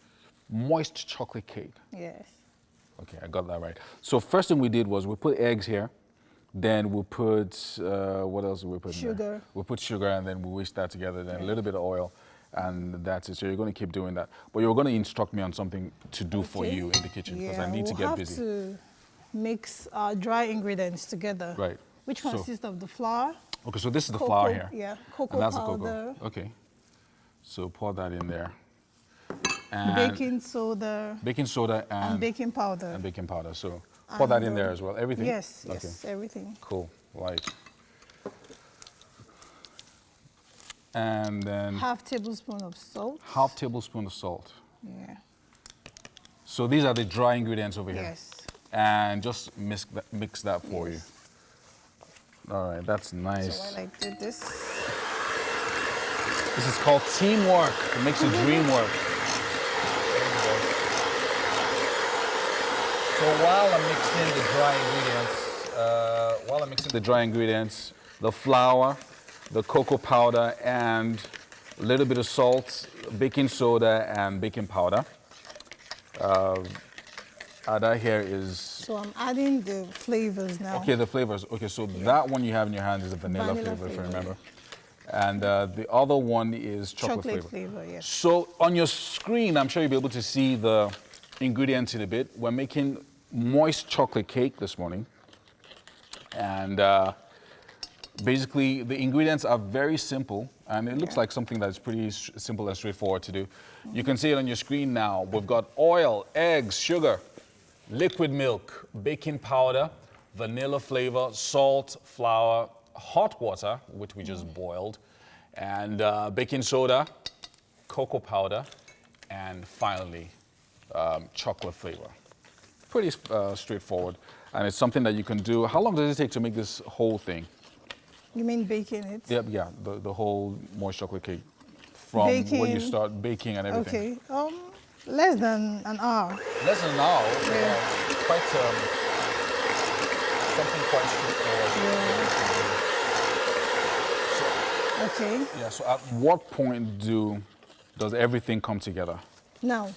Moist chocolate cake. Yes. Okay, I got that right. So first thing we did was we put eggs here, then we put, what else did we put in there? Sugar. We put sugar and then we whisk that together, then a little bit of oil, and that's it. So you're going to keep doing that. But you're going to instruct me on something to do for you in the kitchen, because I need to get busy. We'll have to mix our dry ingredients together. Right. Which consists of the flour. Okay, so this is the cocoa, flour here. Yeah, cocoa and that's powder. The cocoa. Okay. So pour that in there. And Baking soda. Baking soda And baking powder. And baking powder. So pour that in there as well. Everything? Yes, yes, everything. Cool. Right. And then Half tablespoon of salt. half tablespoon of salt. Yeah. So these are the dry ingredients over here. Yes. And just mix that for you. All right, that's nice. So while I do this. This is called teamwork. It makes the dream work. So while I'm mixing the dry ingredients, the flour, the cocoa powder, and a little bit of salt, baking soda, and baking powder. Ada here is... So I'm adding the flavors now. Okay, the flavors. Okay, so that one you have in your hand is a vanilla flavor, if you remember. And the other one is chocolate flavor, yes. So on your screen, I'm sure you'll be able to see the ingredients in a bit. We're making moist chocolate cake this morning. And basically, the ingredients are very simple. And it looks like something that's pretty simple and straightforward to do. You can see it on your screen now. We've got oil, eggs, sugar, liquid milk, baking powder, vanilla flavor, salt, flour, hot water, which we just boiled, and baking soda, cocoa powder, and finally, chocolate flavor. Pretty straightforward, and it's something that you can do. How long does it take to make this whole thing? You mean baking it? Yep, yeah, the whole moist chocolate cake. From when you start baking and everything. Okay, less than an hour. Less than an hour? Yeah. Quite, something quite straightforward. Okay. Yeah, so at what point does everything come together? Now.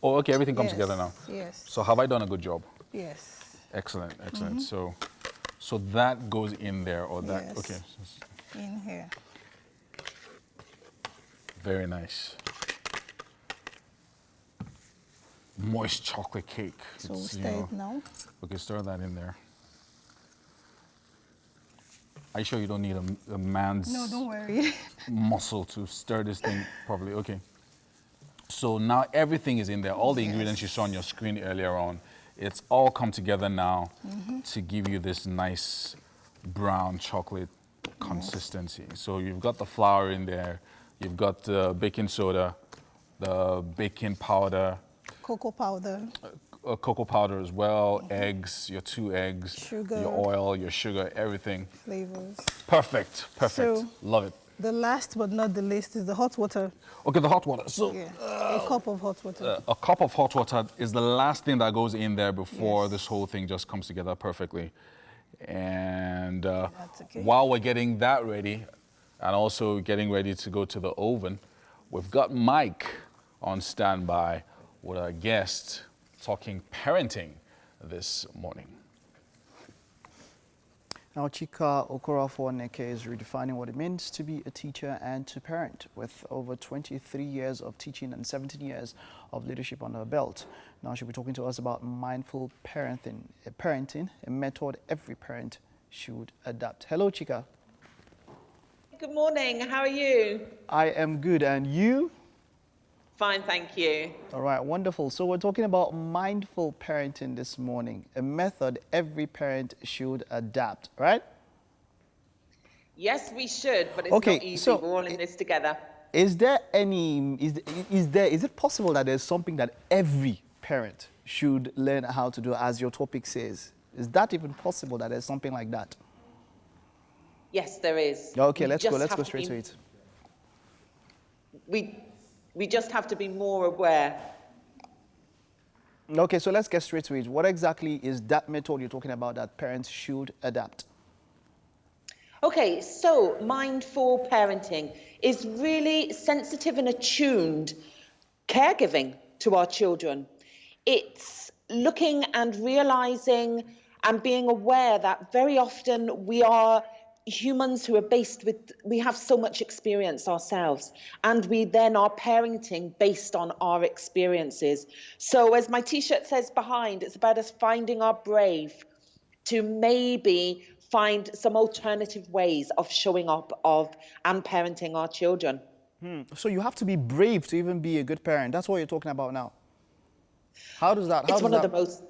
Okay, everything comes together now. Yes. So have I done a good job? Yes. Excellent, excellent. So that goes in there, or that, Yes. okay. In here. Very nice. Moist chocolate cake. So we'll stir it now. Okay, stir that in there. Are you sure you don't need a man's No, don't worry. muscle to stir this thing properly? Okay. So now everything is in there. All the ingredients you saw on your screen earlier on, it's all come together now to give you this nice brown chocolate consistency. So you've got the flour in there, you've got the baking soda, the baking powder, Cocoa powder. Cocoa powder as well, eggs, your 2 eggs, Sugar. your oil, your sugar, everything. Flavors. Perfect, perfect. So, love it. The last but not the least is the hot water. Okay, the hot water. So Yeah, a cup of hot water. a cup of hot water is the last thing that goes in there before Yes. this whole thing just comes together perfectly. And That's okay. while we're getting that ready, and also getting ready to go to the oven, we've got Mike on standby with our guest talking parenting this morning. Now, Chika Okorafor-Neke is redefining what it means to be a teacher and to parent, with over 23 years of teaching and 17 years of leadership under her belt. Now she'll be talking to us about mindful parenting, a method every parent should adapt. Hello, Chika. Good morning. How are you? I am good, and you? Fine, thank you. All right, wonderful. So we're talking about mindful parenting this morning, a method every parent should adapt, right? Yes, we should, but it's not easy. We're all in this together. Is it possible that there's something that every parent should learn how to do, as your topic says? Is that even possible that there's something like that? Yes, there is. Okay, let's go straight to it. We just have to be more aware. Okay, so let's get straight to it. What exactly is that method you're talking about that parents should adapt? Okay, so mindful parenting is really sensitive and attuned caregiving to our children. It's looking and realizing and being aware that very often we are humans who are we have so much experience ourselves, and we then are parenting based on our experiences. So as my t-shirt says behind, it's about us finding our brave to maybe find some alternative ways of showing up and parenting our children. So you have to be brave to even be a good parent. That's what you're talking about now. How does that? It's one of the most.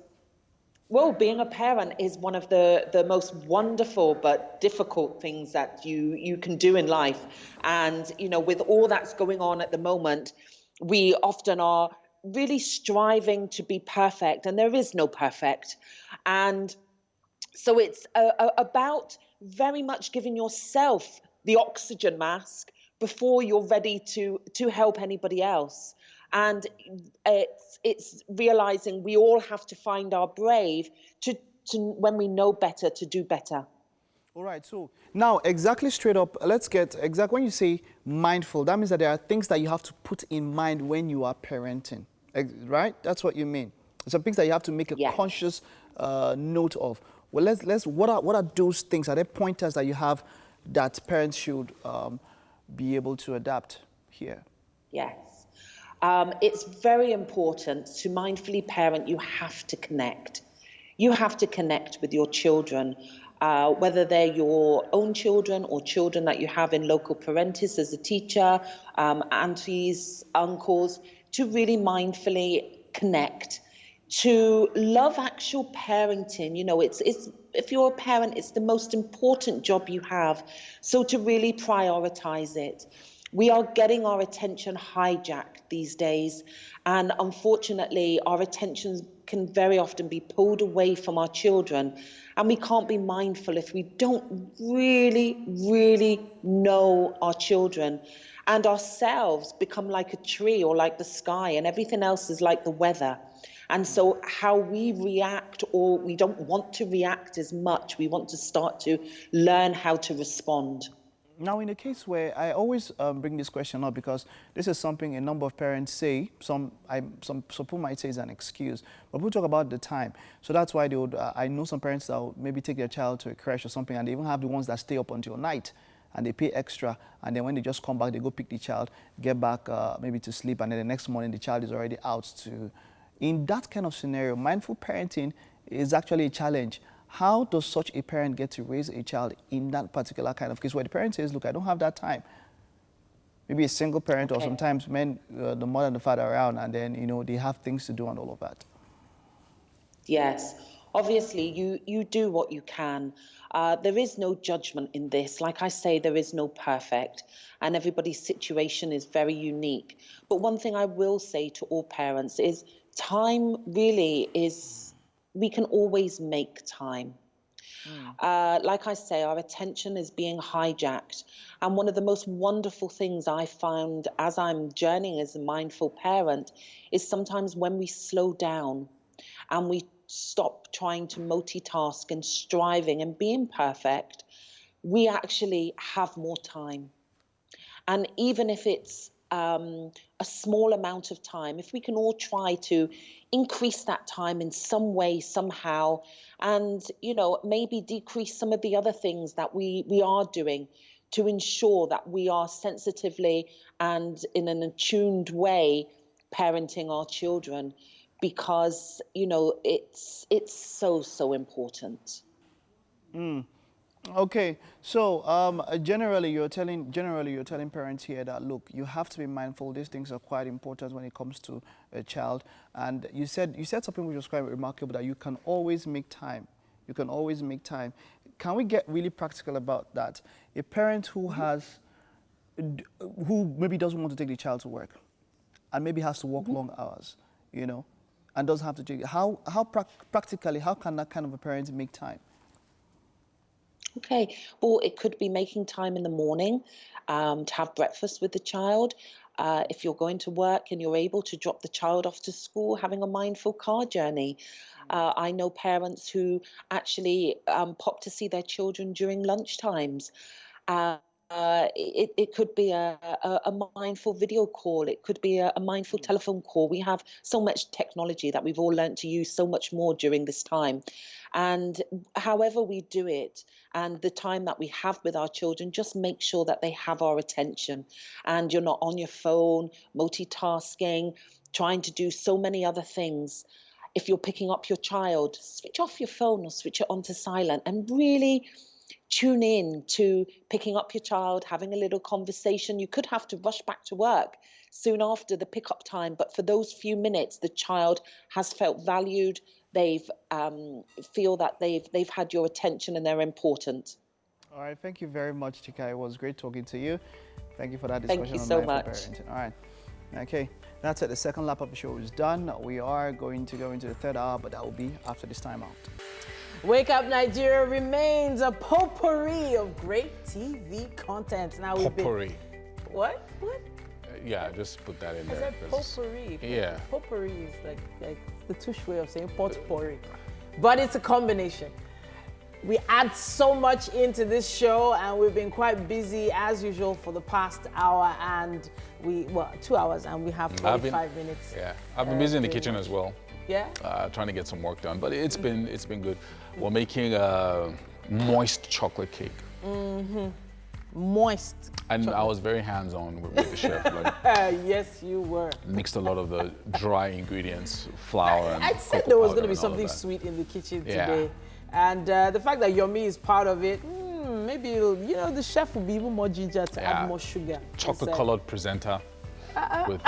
Well, being a parent is one of the most wonderful but difficult things that you can do in life. And, you know, with all that's going on at the moment, we often are really striving to be perfect, and there is no perfect. And so it's about very much giving yourself the oxygen mask before you're ready to help anybody else. And it's realizing we all have to find our brave to when we know better, to do better. All right, so now exactly straight up, let's get exact. When you say mindful, that means that there are things that you have to put in mind when you are parenting, right? That's what you mean. Some things that you have to make a conscious note of. Well, what are those things? Are there pointers that you have that parents should be able to adapt here? Yes. It's very important to mindfully parent. You have to connect. You have to connect with your children, whether they're your own children or children that you have in local parentis as a teacher, aunties, uncles, to really mindfully connect, to love actual parenting. You know, it's if you're a parent, it's the most important job you have. So to really prioritize it. We are getting our attention hijacked these days, and unfortunately our attention can very often be pulled away from our children, and we can't be mindful if we don't really know our children, and ourselves become like a tree or like the sky, and everything else is like the weather. And so how we react, or we don't want to react as much, we want to start to learn how to respond. Now, in a case where I always bring this question up, because this is something a number of parents say, some people might say is an excuse, but we'll talk about the time. So that's why they would, I know some parents that would maybe take their child to a creche or something, and they even have the ones that stay up until night, and they pay extra, and then when they just come back, they go pick the child, get back maybe to sleep, and then the next morning the child is already out to. In that kind of scenario, mindful parenting is actually a challenge. How does such a parent get to raise a child in that particular kind of case where the parent says, look, I don't have that time? Maybe a single parent, or sometimes men, the mother and the father are around, and then, you know, they have things to do and all of that. Yes, obviously you do what you can. There is no judgment in this. Like I say, there is no perfect, and everybody's situation is very unique. But one thing I will say to all parents is time really is, we can always make time. Like I say, our attention is being hijacked. And one of the most wonderful things I found as I'm journeying as a mindful parent is sometimes when we slow down and we stop trying to multitask and striving and being perfect, we actually have more time. And even if it's a small amount of time, if we can all try to increase that time in some way, somehow, and, you know, maybe decrease some of the other things that we are doing to ensure that we are sensitively and in an attuned way parenting our children, because, you know, it's so important. Okay, so generally you're telling parents here that look, you have to be mindful. These things are quite important when it comes to a child. And you said something which was quite remarkable, that you can always make time. You can always make time. Can we get really practical about that? A parent who maybe doesn't want to take the child to work, and maybe has to work long hours, you know, and doesn't have to take. Practically, how can that kind of a parent make time? Okay, well, it could be making time in the morning to have breakfast with the child. If you're going to work and you're able to drop the child off to school, having a mindful car journey. I know parents who actually pop to see their children during lunch times. It could be a mindful video call. It could be a mindful telephone call. We have so much technology that we've all learned to use so much more during this time. And however we do it, and the time that we have with our children, just make sure that they have our attention and you're not on your phone, multitasking, trying to do so many other things. If you're picking up your child, switch off your phone or switch it onto silent and really tune in to picking up your child, having a little conversation. You could have to rush back to work soon after the pickup time, but for those few minutes, the child has felt valued. They've feel that they've had your attention and they're important. All right, thank you very much, Chika. It was great talking to you. Thank you for that discussion. Thank you so much. Parenting. All right, okay, that's it. The second lap of the show is done. We are going to go into the third hour, but that will be after this time out. Wake Up Nigeria remains a potpourri of great TV content. Now we've Potpourri. been... What? Yeah, just put that in I there. said potpourri. Yeah. Potpourri is like the tush way of saying potpourri. But it's a combination. We add so much into this show, and we've been quite busy as usual for the past hour, and 2 hours, and we have 45 minutes. Yeah, I've been busy in the kitchen as well. Yeah? Trying to get some work done, but it's been good. We're making a moist chocolate cake. Mm-hmm. Moist. And chocolate. I was very hands-on with the chef. Like, yes, you were. mixed a lot of the dry ingredients, flour and I said cocoa there was powder going to be and all of something that. sweet in the kitchen Yeah. today. And the fact that Yomi is part of it, maybe the chef will be even more ginger to add more sugar. Chocolate-colored presenter with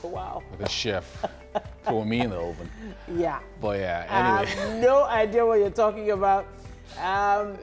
wow. the chef. Throw me in the oven. Yeah. But yeah, I anyway. have no idea what you're talking about.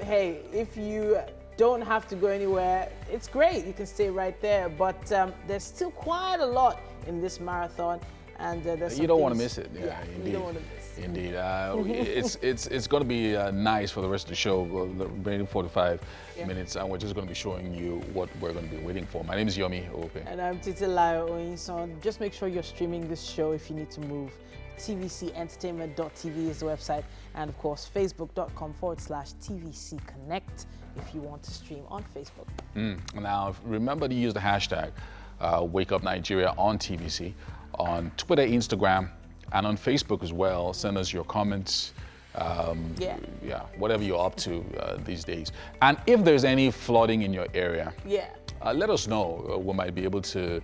Hey, if you don't have to go anywhere, it's great. You can stay right there. But there's still quite a lot in this marathon. And there's You don't want to miss it. Yeah, you don't want to miss. Indeed. It's going to be nice for the rest of the show, the remaining 45 minutes, and we're just going to be showing you what we're going to be waiting for. My name is Yomi Owope. And I'm Titilayo Oyinson. Just make sure you're streaming this show if you need to move. tvcentertainment.tv is the website, and of course facebook.com/TVC Connect if you want to stream on Facebook. Now, remember to use the hashtag #WakeUpNigeria on TVC, on Twitter, Instagram, and on Facebook as well. Send us your comments, whatever you're up to these days. And if there's any flooding in your area, let us know. We might be able to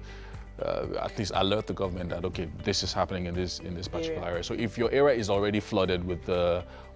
at least alert the government that, okay, this is happening in this particular area. So if your area is already flooded with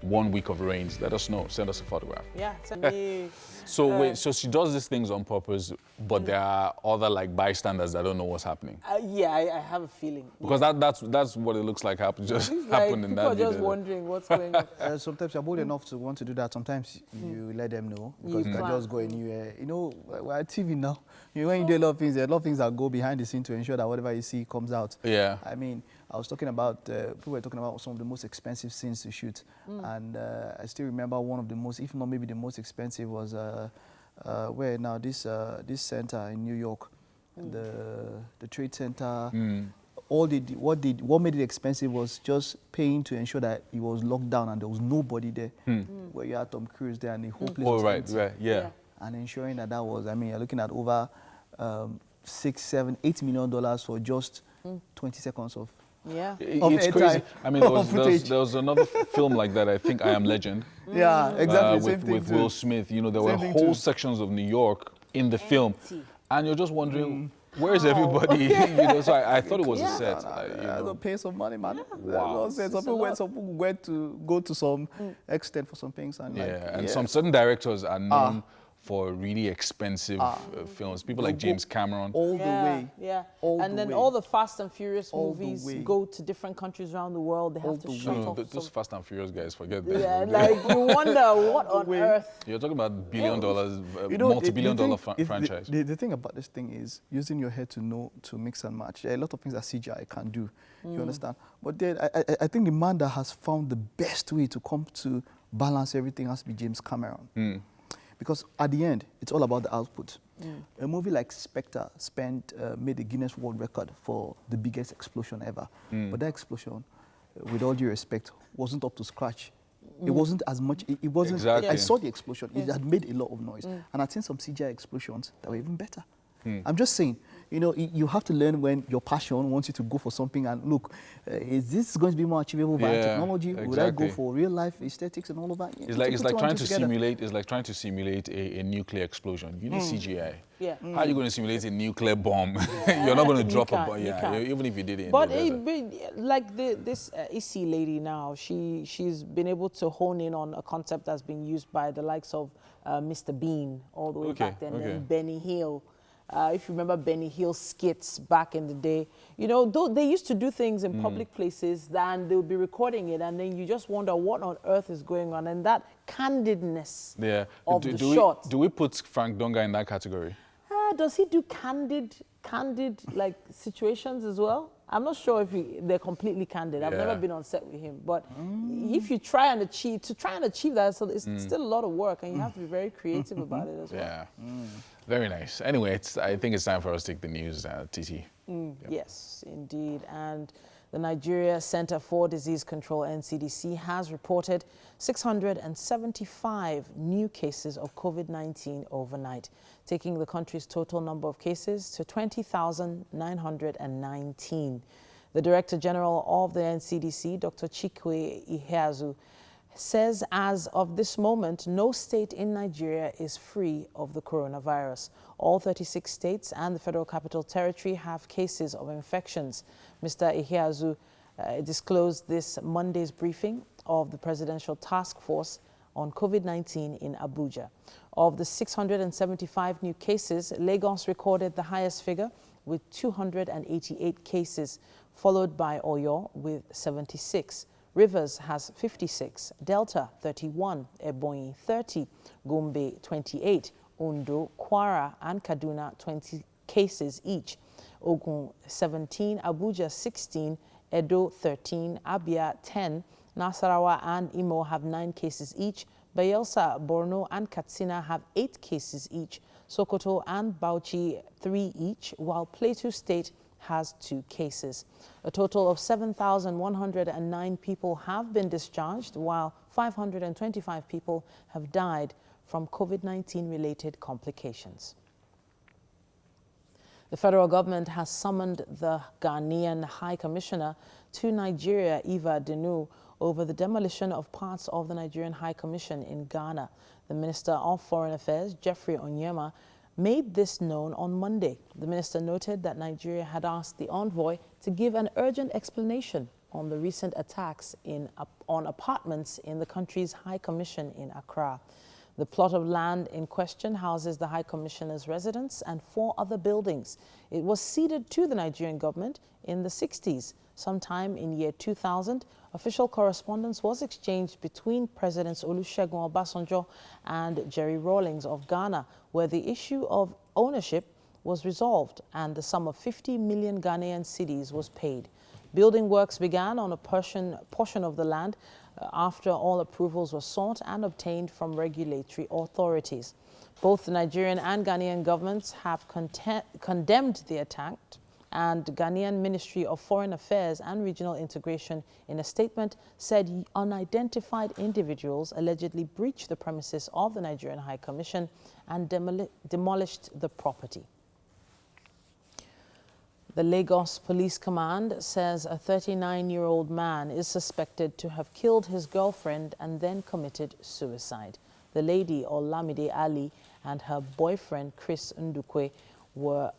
1 week of rains, let us know. Send us a photograph. Yeah, send me. So wait, so she does these things on purpose, but there are other bystanders that don't know what's happening. I have a feeling. Because that's what it looks like happened in that people are video. just wondering what's going on. Sometimes you're bold enough to want to do that. Sometimes you let them know, because you can just go anywhere. You know, we're at TV now. When you do a lot of things, there are a lot of things that go behind the scene to ensure that whatever you see comes out. Yeah. I mean, I was talking about, people were talking about some of the most expensive scenes to shoot. And I still remember one of the most, if not maybe the most expensive, was where now this center in New York, the Trade Center. What made it expensive was just paying to ensure that it was locked down and there was nobody there. Where you had Tom Cruise there and the whole place was empty. Yeah. And ensuring that was, I mean, you're looking at over $6, $7, $8 million for just 20 seconds of It's crazy. I mean, there was another film like that, I think, I Am Legend. Yeah, exactly. With Will Smith. You know, there were whole sections of New York in the film. And you're just wondering, Where is everybody? So I thought it was a set. I don't pay some money, man. Wow. Some people went to go to some extent for some things. And some certain directors are known for really expensive films. People like James Cameron. All the way. Yeah. All and the then way. all the Fast and Furious All the movies way. go to different countries around the world. They have to shut off. Those Fast and Furious guys, forget that. Yeah, like you wonder what on earth. You're talking about $1 billion, multi-billion-dollar franchise. The thing about this thing is using your head to mix and match. There are a lot of things that CGI can do. You understand? But then I think the man that has found the best way to come to balance everything has to be James Cameron. Because at the end, it's all about the output. A movie like Spectre made a Guinness World Record for the biggest explosion ever. But that explosion, with all due respect, wasn't up to scratch. It wasn't as much, it wasn't, Exactly. I saw the explosion, it had made a lot of noise. And I'd seen some CGI explosions that were even better. I'm just saying, you have to learn when your passion wants you to go for something and look, is this going to be more achievable via technology? Exactly. Would I go for real life aesthetics and all of that? It's like trying to simulate a nuclear explosion. You need CGI. Yeah. How are you going to simulate a nuclear bomb? You're not going to drop a bomb. Even if you did it. But like this Issi lady now, she's been able to hone in on a concept that's been used by the likes of Mr. Bean all the way back then, and Benny Hill. If you remember Benny Hill's skits back in the day, they used to do things in public places, then they would be recording it, and then you just wonder what on earth is going on, and that candidness of the shot. Do we put Frank Donga in that category? Does he do candid like situations as well? I'm not sure if they're completely candid. I've never been on set with him, but if you try and achieve that, so it's still a lot of work, and you have to be very creative about it as well. Yeah, very nice. Anyway, I think it's time for us to take the news, TT. Yes, indeed. And the Nigeria Center for Disease Control, NCDC, has reported 675 new cases of COVID-19 overnight, taking the country's total number of cases to 20,919. The Director General of the NCDC, Dr. Chikwe Iheazu, says as of this moment, no state in Nigeria is free of the coronavirus. All 36 states and the Federal Capital Territory have cases of infections. Mr. Iheazu disclosed this Monday's briefing of the Presidential Task Force on COVID-19 in Abuja. Of the 675 new cases, Lagos recorded the highest figure with 288 cases, followed by Oyo with 76. Rivers has 56, Delta 31, Ebonyi 30, Gombe 28, Ondo, Kwara and Kaduna 20 cases each, Ogun 17, Abuja 16, Edo 13, Abia 10, Nasarawa and Imo have 9 cases each, Bayelsa, Borno and Katsina have 8 cases each, Sokoto and Bauchi 3 each, while Plateau State has 2 cases. A total of 7,109 people have been discharged, while 525 people have died from COVID-19 related complications. The federal government has summoned the Ghanaian High Commissioner to Nigeria, Eva Denu, over the demolition of parts of the Nigerian High Commission in Ghana. The Minister of Foreign Affairs, Jeffrey Onyema, made this known on Monday. The minister noted that Nigeria had asked the envoy to give an urgent explanation on the recent attacks on apartments in the country's High Commission in Accra. The plot of land in question houses the High Commissioner's residence and 4 other buildings. It was ceded to the Nigerian government in the 60s. Sometime in year 2000, official correspondence was exchanged between Presidents Olusegun Obasanjo and Jerry Rawlings of Ghana, where the issue of ownership was resolved and the sum of 50 million Ghanaian cedis was paid. Building works began on a portion of the land after all approvals were sought and obtained from regulatory authorities. Both the Nigerian and Ghanaian governments have condemned the attack, and Ghanaian Ministry of Foreign Affairs and Regional Integration in a statement said unidentified individuals allegedly breached the premises of the Nigerian High Commission and demolished the property. The Lagos Police Command says a 39-year-old man is suspected to have killed his girlfriend and then committed suicide. The lady, Olamide Ali, and her boyfriend, Chris Ndukwe, were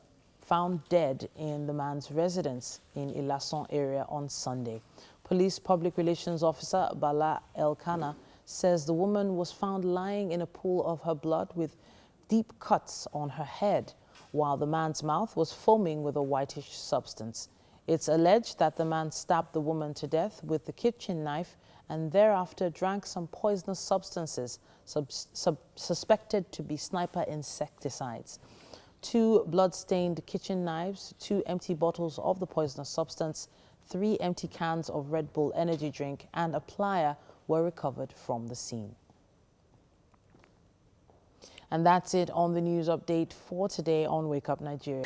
found dead in the man's residence in Ilason area on Sunday. Police Public Relations Officer Bala Elkana says the woman was found lying in a pool of her blood with deep cuts on her head, while the man's mouth was foaming with a whitish substance. It's alleged that the man stabbed the woman to death with the kitchen knife and thereafter drank some poisonous substances suspected to be sniper insecticides. 2 blood-stained kitchen knives, 2 empty bottles of the poisonous substance, 3 empty cans of Red Bull energy drink, and a plier were recovered from the scene. And that's it on the news update for today on Wake Up Nigeria.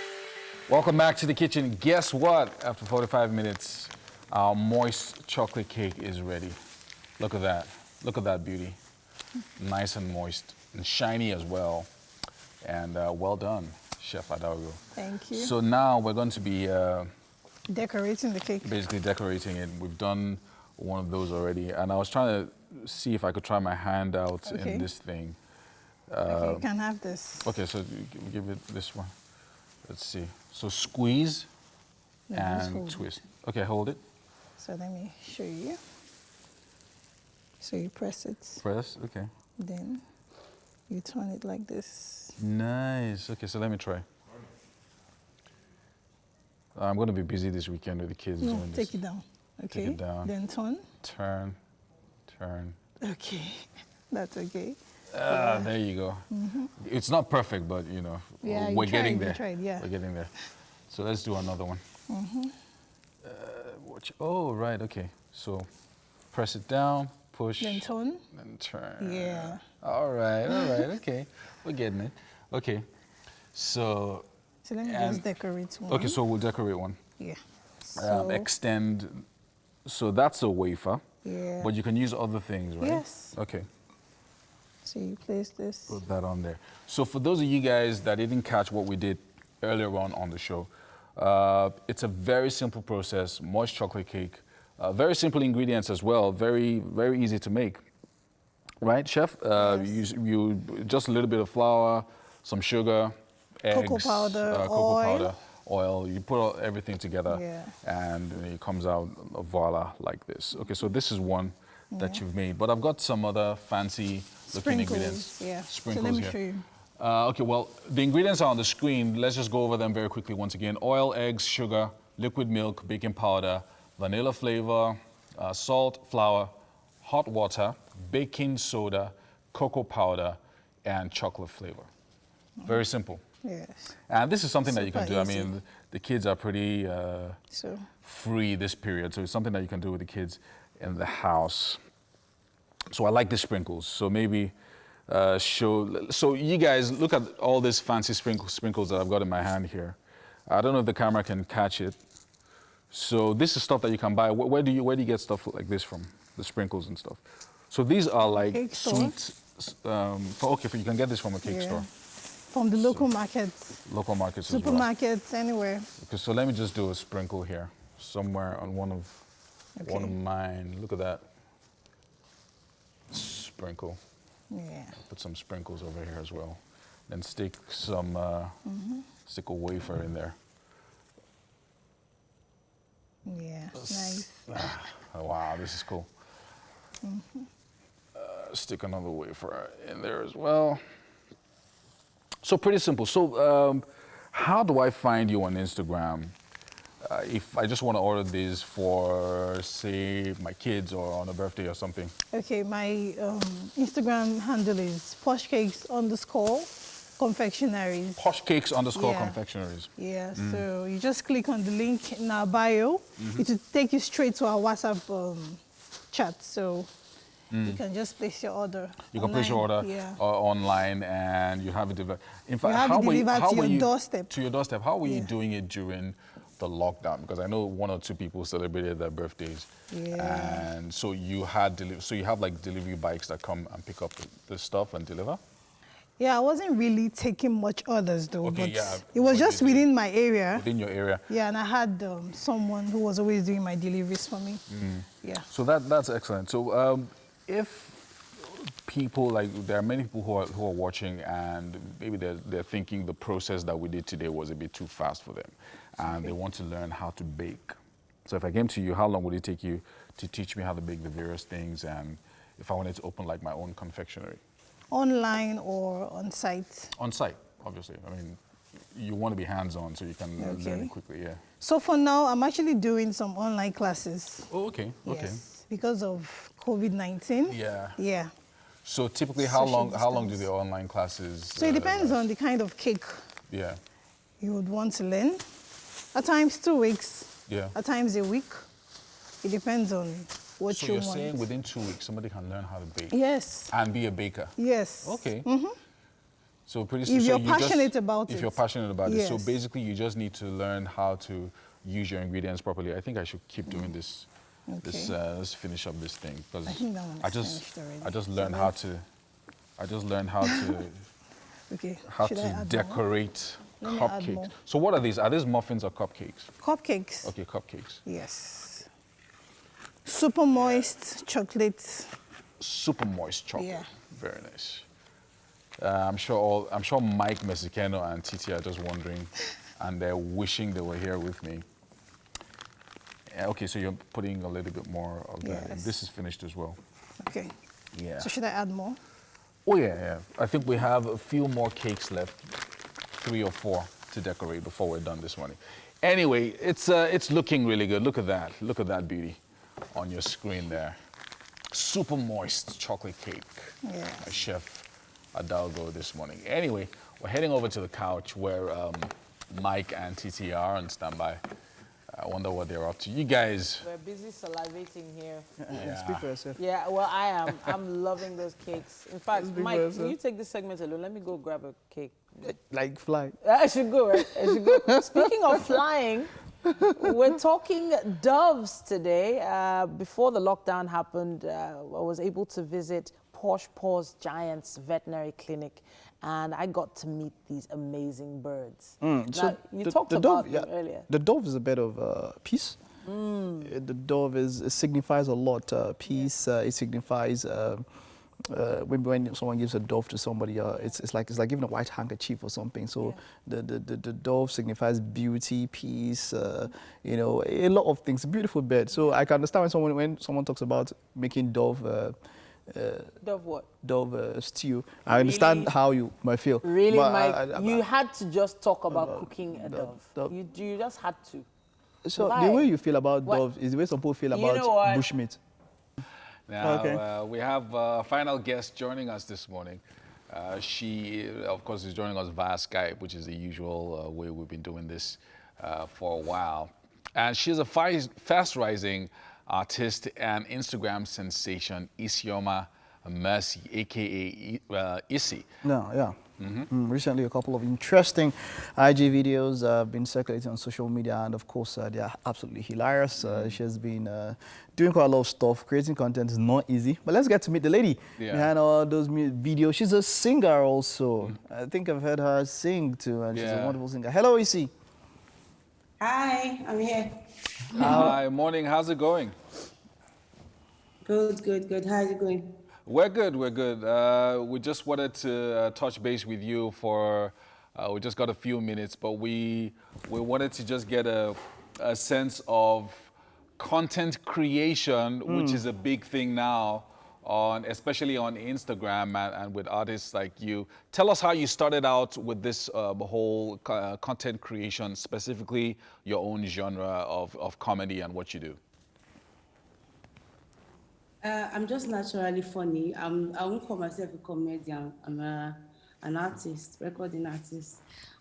Welcome back to the kitchen. Guess what? After 45 minutes, our moist chocolate cake is ready. Look at that. Look at that beauty. Nice and moist and shiny as well. And well done, Chef Adaugo. Thank you. So now we're going to be Decorating the cake. basically decorating it. We've done one of those already. And I was trying to see if I could try my hand out Okay. in this thing. Okay, you can have this. Okay, so give it this one. Let's see. So squeeze Yeah, just and hold it. twist. Okay, hold it. So let me show you. So you press it, Press. Okay. then you turn it like this. Nice. Okay, so let me try. I'm going to be busy this weekend with the kids No, doing take this. it down. Okay. it down. Then turn. Turn, turn. Okay. That's okay. There you go. It's not perfect, but you know, Yeah, you we're getting tried, you there. tried, yeah. We're getting there. So let's do another one. Watch. Oh, right. Okay. So press it down, push, Then turn. and turn. Yeah. All right. All right. Okay. We're getting it. Okay. So So let me And- just decorate one. okay. So we'll decorate one. Yeah. So, Extend. So that's a wafer. yeah. But you can use other things, right? Yes. Okay. So you place this. Put that on there. So for those of you guys that didn't catch what we did earlier on the show, it's a very simple process, moist chocolate cake, very simple ingredients as well, very, very easy to make. Right, Chef? You just a little bit of flour, some sugar, eggs, Cocoa powder, cocoa oil. powder, oil. You put everything together, Yeah. and it comes out voila like this. Okay, so this is one that you've made, but I've got some other fancy looking ingredients. Yeah. Sprinkles so let me here. show you. Okay, well, the ingredients are on the screen. Let's just go over them very quickly once again. Oil, eggs, sugar, liquid milk, baking powder, vanilla flavor, salt, flour, hot water, baking soda, cocoa powder, and chocolate flavor. Very simple. Yes. And this is something that you can Super do. I easy. mean, the kids are pretty So free this period, so it's something that you can do with the kids in the house. So I like the sprinkles. So maybe so you guys look at all these fancy sprinkles that I've got in my hand here. I don't know if the camera can catch it. So this is stuff that you can buy. Where do you get stuff like this from? The sprinkles and stuff. So these are like Cake store. sweet. You can get this from a cake yeah. store, From the local markets, local markets as well. supermarkets, anywhere. Okay, so let me just do a sprinkle here, somewhere on one of mine. Look at that. Sprinkle. Yeah. Put some sprinkles over here as well. Then stick some stick a wafer in there. Yeah. Nice. Oh, wow, this is cool. Stick another wafer in there as well. So pretty simple. So how do I find you on Instagram? If I just want to order these for, say, my kids or on a birthday or something. Okay, my Instagram handle is poshcakes_confectionaries. Poshcakes_confectionaries. Yeah. confectionaries. Yeah, so you just click on the link in our bio. It will take you straight to our WhatsApp chat. So you can just place your order. You can place your order Yeah. online and you have it delivered. In fact, You have it delivered to your doorstep. To your doorstep. How were you Yeah. doing it during the lockdown? Because I know 1 or 2 people celebrated their birthdays. Yeah. And so you had you have like delivery bikes that come and pick up the stuff and deliver? Yeah, I wasn't really taking much orders though, Okay, but yeah, it was but just you did. within my area. Within your area. Yeah, and I had someone who was always doing my deliveries for me. Yeah. So that's excellent. So if people, like, there are many people who are watching, and maybe they're thinking the process that we did today was a bit too fast for them, and they want to learn how to bake. So if I came to you, how long would it take you to teach me how to bake the various things, and if I wanted to open like my own confectionery? Online or on site? On site, obviously. I mean, you want to be hands-on so you can learn it quickly, yeah. So for now, I'm actually doing some online classes. Oh, okay, okay. Yes, because of COVID-19. Yeah. Yeah. So typically, how long do the online classes? So it depends on the kind of cake you would want to learn. At times 2 weeks. Yeah. At times a week. It depends on what you want. So you're saying within 2 weeks somebody can learn how to bake? Yes. And be a baker? Yes. Okay. So pretty If so you're passionate about it. If you're passionate about it. So Yes. basically you just need to learn how to use your ingredients properly. I think I should keep doing this. Okay. Let's finish up this thing, because I think that one is finished already. I just learned how to Okay. how Should I to add more? decorate Let me add cupcakes. more. So what are these? Are these muffins or cupcakes? Cupcakes. Okay, cupcakes. Yes. Super moist chocolate. Super moist chocolate. Yeah. Very nice. I'm sure Mike Mexicano and Titi are just wondering, and they're wishing they were here with me. Okay, so you're putting a little bit more of that. Yes. This is finished as well. Okay. Yeah. So should I add more? Oh yeah. I think we have a few more cakes left, 3 or 4 to decorate before we're done this morning. Anyway, it's looking really good. Look at that. Look at that beauty on your screen there. Super moist chocolate cake. Yeah. My chef Adaugo this morning. Anyway, we're heading over to the couch where Mike and Titi are on standby. I wonder what they're up to. You guys. We're busy salivating here. Yeah. Speak for yourself. Yeah, well, I am. I'm loving those cakes. In fact, Mike, can you take this segment alone? Let me go grab a cake. Like fly. I should go, right? I should go. Speaking of flying, we're talking doves today. Before the lockdown happened, I was able to visit Posh Paws Giants Veterinary Clinic, and I got to meet these amazing birds. So you talked about them earlier. The dove is a bit of peace. The dove it signifies a lot. Peace. It signifies when someone gives a dove to somebody, it's like giving a white handkerchief or something. So the dove signifies beauty, peace. You know, a lot of things. Beautiful bird. So I can understand when someone talks about making dove. Dove what? Dove stew. I understand how you might feel. Really, but Mike? You had to just talk about cooking a dove. You just had to. So Why? the way you feel about dove is the way some people feel about bushmeat. Now, we have a final guest joining us this morning. She, of course, is joining us via Skype, which is the usual way we've been doing this for a while. And she's a fast-rising artist and Instagram sensation, Isioma Mercy, a.k.a. Issi. Recently, a couple of interesting IG videos have been circulating on social media, and of course, they are absolutely hilarious. She has been doing quite a lot of stuff. Creating content is not easy, but let's get to meet the lady behind all those videos. She's a singer also. I think I've heard her sing too, and she's a wonderful singer. Hello, Issi. Hi, I'm here. Hi, morning. How's it going? Good. How's it going? We're good. We just wanted to touch base with you for, we just got a few minutes, but we wanted to just get a sense of content creation, which is a big thing now, especially on Instagram and with artists like you. Tell us how you started out with this whole content creation, specifically your own genre of comedy and what you do. I'm just naturally funny. I won't call myself a comedian. I'm an artist, recording artist.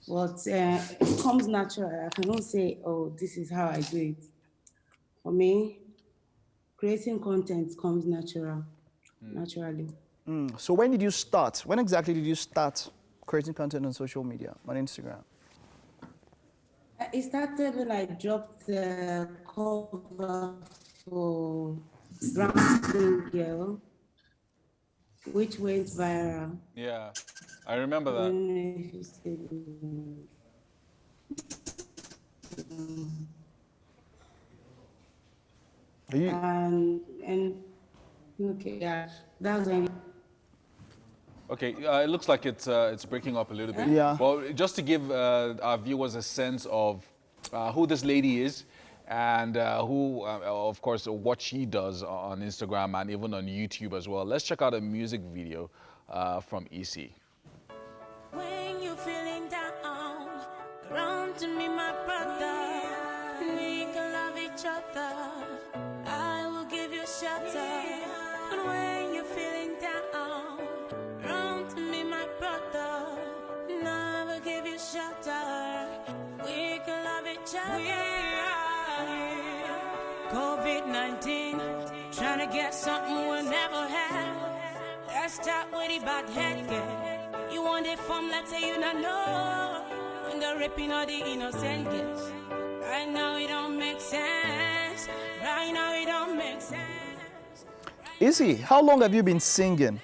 But it comes natural. I cannot say, oh, this is how I do it. For me, creating content comes naturally. So when did you start? When exactly did you start creating content on social media, on Instagram? It started when I dropped the cover for Brown Skin Girl, which went viral. Yeah, I remember that. And okay, yeah, that was when Okay, it looks like it's breaking up a little bit. Yeah. Well, just to give our viewers a sense of who this lady is and who, of course, what she does on Instagram and even on YouTube as well. Let's check out a music video from Issi. When you're feeling down, run to me, my brother. We can love each other. I will give you shelter. And when you're feeling down, run to me, my brother. And I will give you shelter. We can love each other. COVID-19, trying to get something we never had. Let's start with the bad head, girl. You want it from, let's say you not know. And the raping of the innocent girls. Right now it don't make sense. Right now it don't make sense. Issi, how long have you been singing?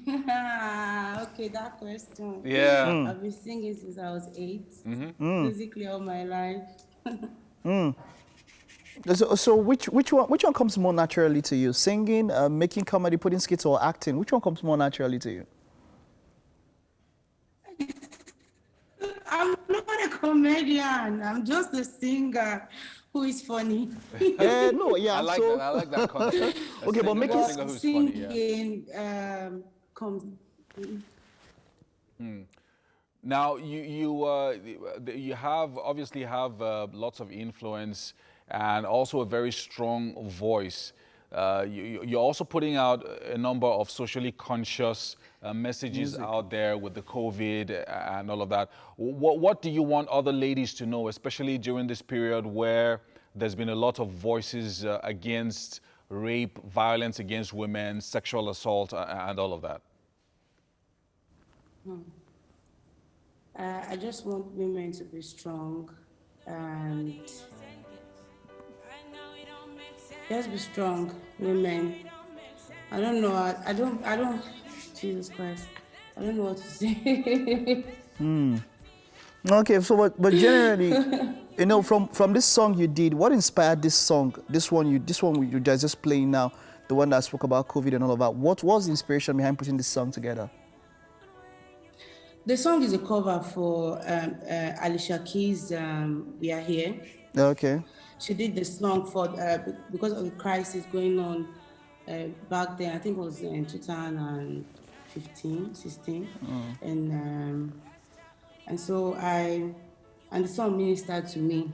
Okay, that question. Yeah. I've been singing since I was 8. Basically all my life. So which one comes more naturally to you? Singing, making comedy, putting skits, or acting? Which one comes more naturally to you? I'm not a comedian. I'm just a singer who is funny. No, yeah. I like that. I like that concept. Okay, but make it singer who's funny, yeah. Singing comes. Now you have obviously have lots of influence and also a very strong voice. You're also putting out a number of socially conscious messages out there with the COVID and all of that. What do you want other ladies to know, especially during this period where there's been a lot of voices against rape, violence against women, sexual assault, and all of that? I just want women to be strong and just be strong, women. I don't know. I don't. Jesus Christ. I don't know what to say. Okay, so but generally, you know, from this song you did, what inspired this song? This one you guys just playing now, the one that spoke about COVID and all of that. What was the inspiration behind putting this song together? The song is a cover for Alicia Keys' We Are Here. Okay. She did the song for because of the crisis going on back then. I think it was in 2015, 16, and so the song ministered to me,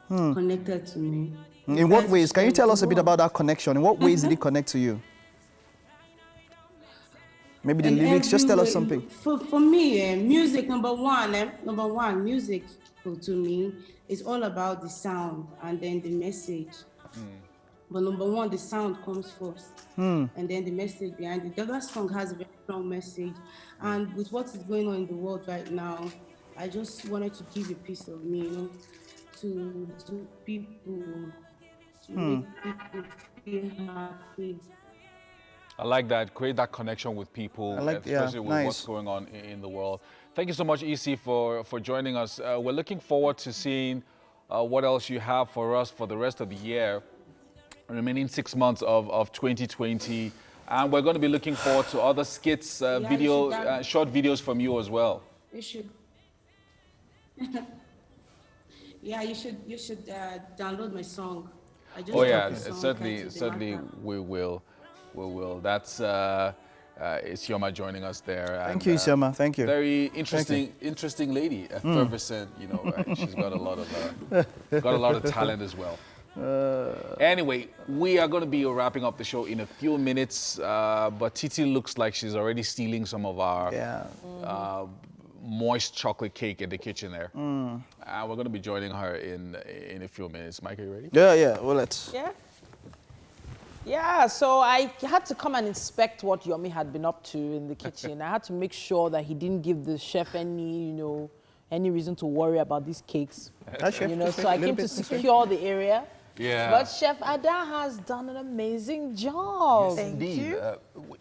connected to me. In what ways? Can you tell us a bit about that connection? In what ways did it connect to you? Maybe the lyrics. Just tell us something. For me, music number one, music to me is all about the sound and then the message. But number one, the sound comes first, and then the message behind it. The other song has a very strong message, and with what is going on in the world right now, I just wanted to give a piece of me, you know, to people, to make people feel happy. I like that. Create that connection with people, especially with what's going on in the world. Thank you so much, Issi, for joining us. We're looking forward to seeing what else you have for us for the rest of the year, remaining 6 months of 2020. And we're going to be looking forward to other skits, short videos from you as well. You should. Yeah, you should download my song. I just certainly we will. We will. That's Isioma joining us there. Thank you, Isioma. Thank you. Very interesting lady, effervescent. You know, she's got a lot of talent as well. Anyway, we are going to be wrapping up the show in a few minutes, but Titi looks like she's already stealing some of our moist chocolate cake in the kitchen there. And we're going to be joining her in a few minutes. Mike, are you ready? Yeah. Well, let's. Yeah, so I had to come and inspect what Yomi had been up to in the kitchen. I had to make sure that he didn't give the chef any reason to worry about these cakes. So I came to secure the area. Yeah. But Chef Ada has done an amazing job. Yes, indeed.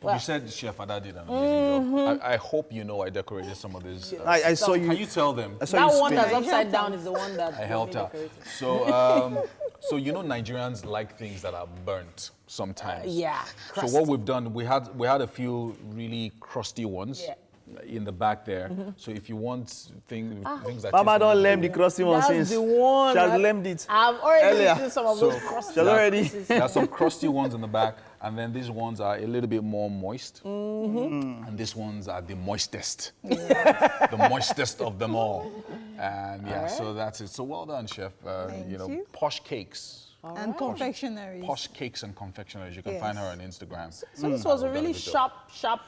You said Chef Ada did an amazing job. I hope you know I decorated some of these. I saw you. Can you tell them? That one that's upside down is the one that I helped her. So, So you know Nigerians like things that are burnt sometimes. Yeah. So what we've done, we had a few really crusty ones in the back there. So if you want things that Mama taste don't like lem the crusty one That's since. the one. She has lemmed it. I've already earlier. eaten some of those crusty She's already. there are some crusty ones in the back, and then these ones are a little bit more moist. And these ones are the moistest. The moistest of them all. And yeah, so that's it. So well done, chef. You know, posh cakes. And confectionaries. Posh cakes and confectionaries. You can find her on Instagram. So this was a really sharp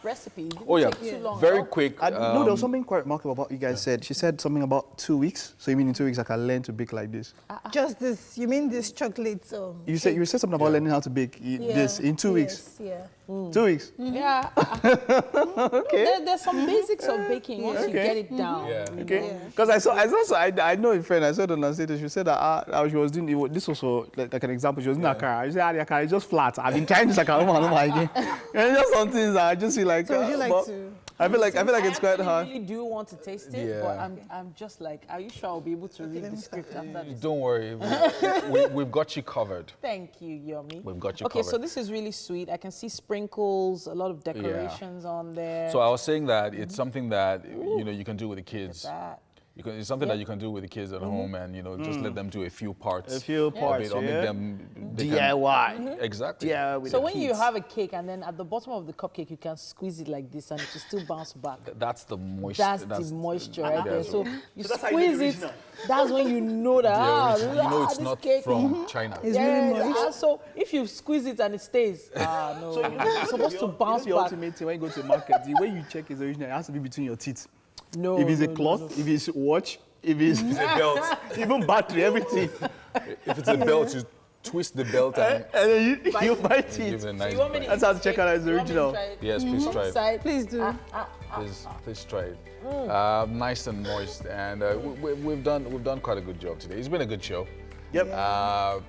recipe. It didn't take too long, very no? quick. No, there was something quite remarkable about you guys said. She said something about 2 weeks. So you mean in 2 weeks I can learn to bake like this? Just this, you mean this chocolate? You said something about learning how to bake this in 2 weeks. Yeah. 2 weeks. Yeah. Okay. There's some basics of baking once you get it down. Okay. Because I know a friend. I saw it on her status. She said that she was doing this also like an example. She was doing akara. She said the akara is just flat. I've been trying this akara over and over again. And just some things that I just feel like. So would you like to? I feel like it's quite hard. I really do want to taste it, but I'm just like, are you sure I'll be able to read the script after this? Don't worry, we've got you covered. Thank you, Yomi. We've got you covered. Okay, so this is really sweet. I can see sprinkles, a lot of decorations on there. So I was saying that it's something that you can do with the kids. It's something that you can do with the kids at home, and just let them do a few parts. A few parts, or make them DIY. Exactly. Yeah. So when you have a cake, and then at the bottom of the cupcake, you can squeeze it like this, and it will still bounce back. That's the moisture. That's the moisture right there. So you So that's how squeeze you it. That's when you know that it's this not cake from China. It's really moist. So if you squeeze it and it stays, no, So it's supposed to bounce the back. ultimate thing when you go to the market, the way you check is original. It has to be between your teeth. No. If it's a cloth, if it's watch, if it's a belt, even battery, everything. If it's a belt, you twist the belt and then you bite give it. it a nice You want me bite. to That's how to check out as original. Yes, please try it. Side. Please do. Please try it. Nice and moist, and we've done quite a good job today. It's been a good show. Yep.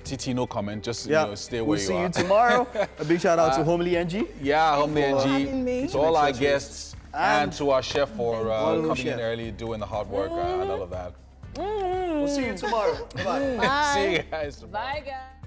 TT, no comment. Just stay where we'll you see are. you tomorrow. A big shout out to Homely NG. Yeah, Homely having me. NG. To all our guests and to our chef for coming chef. in early, doing the hard work and all of that. We'll see you tomorrow. Bye. See you guys tomorrow. Bye, guys.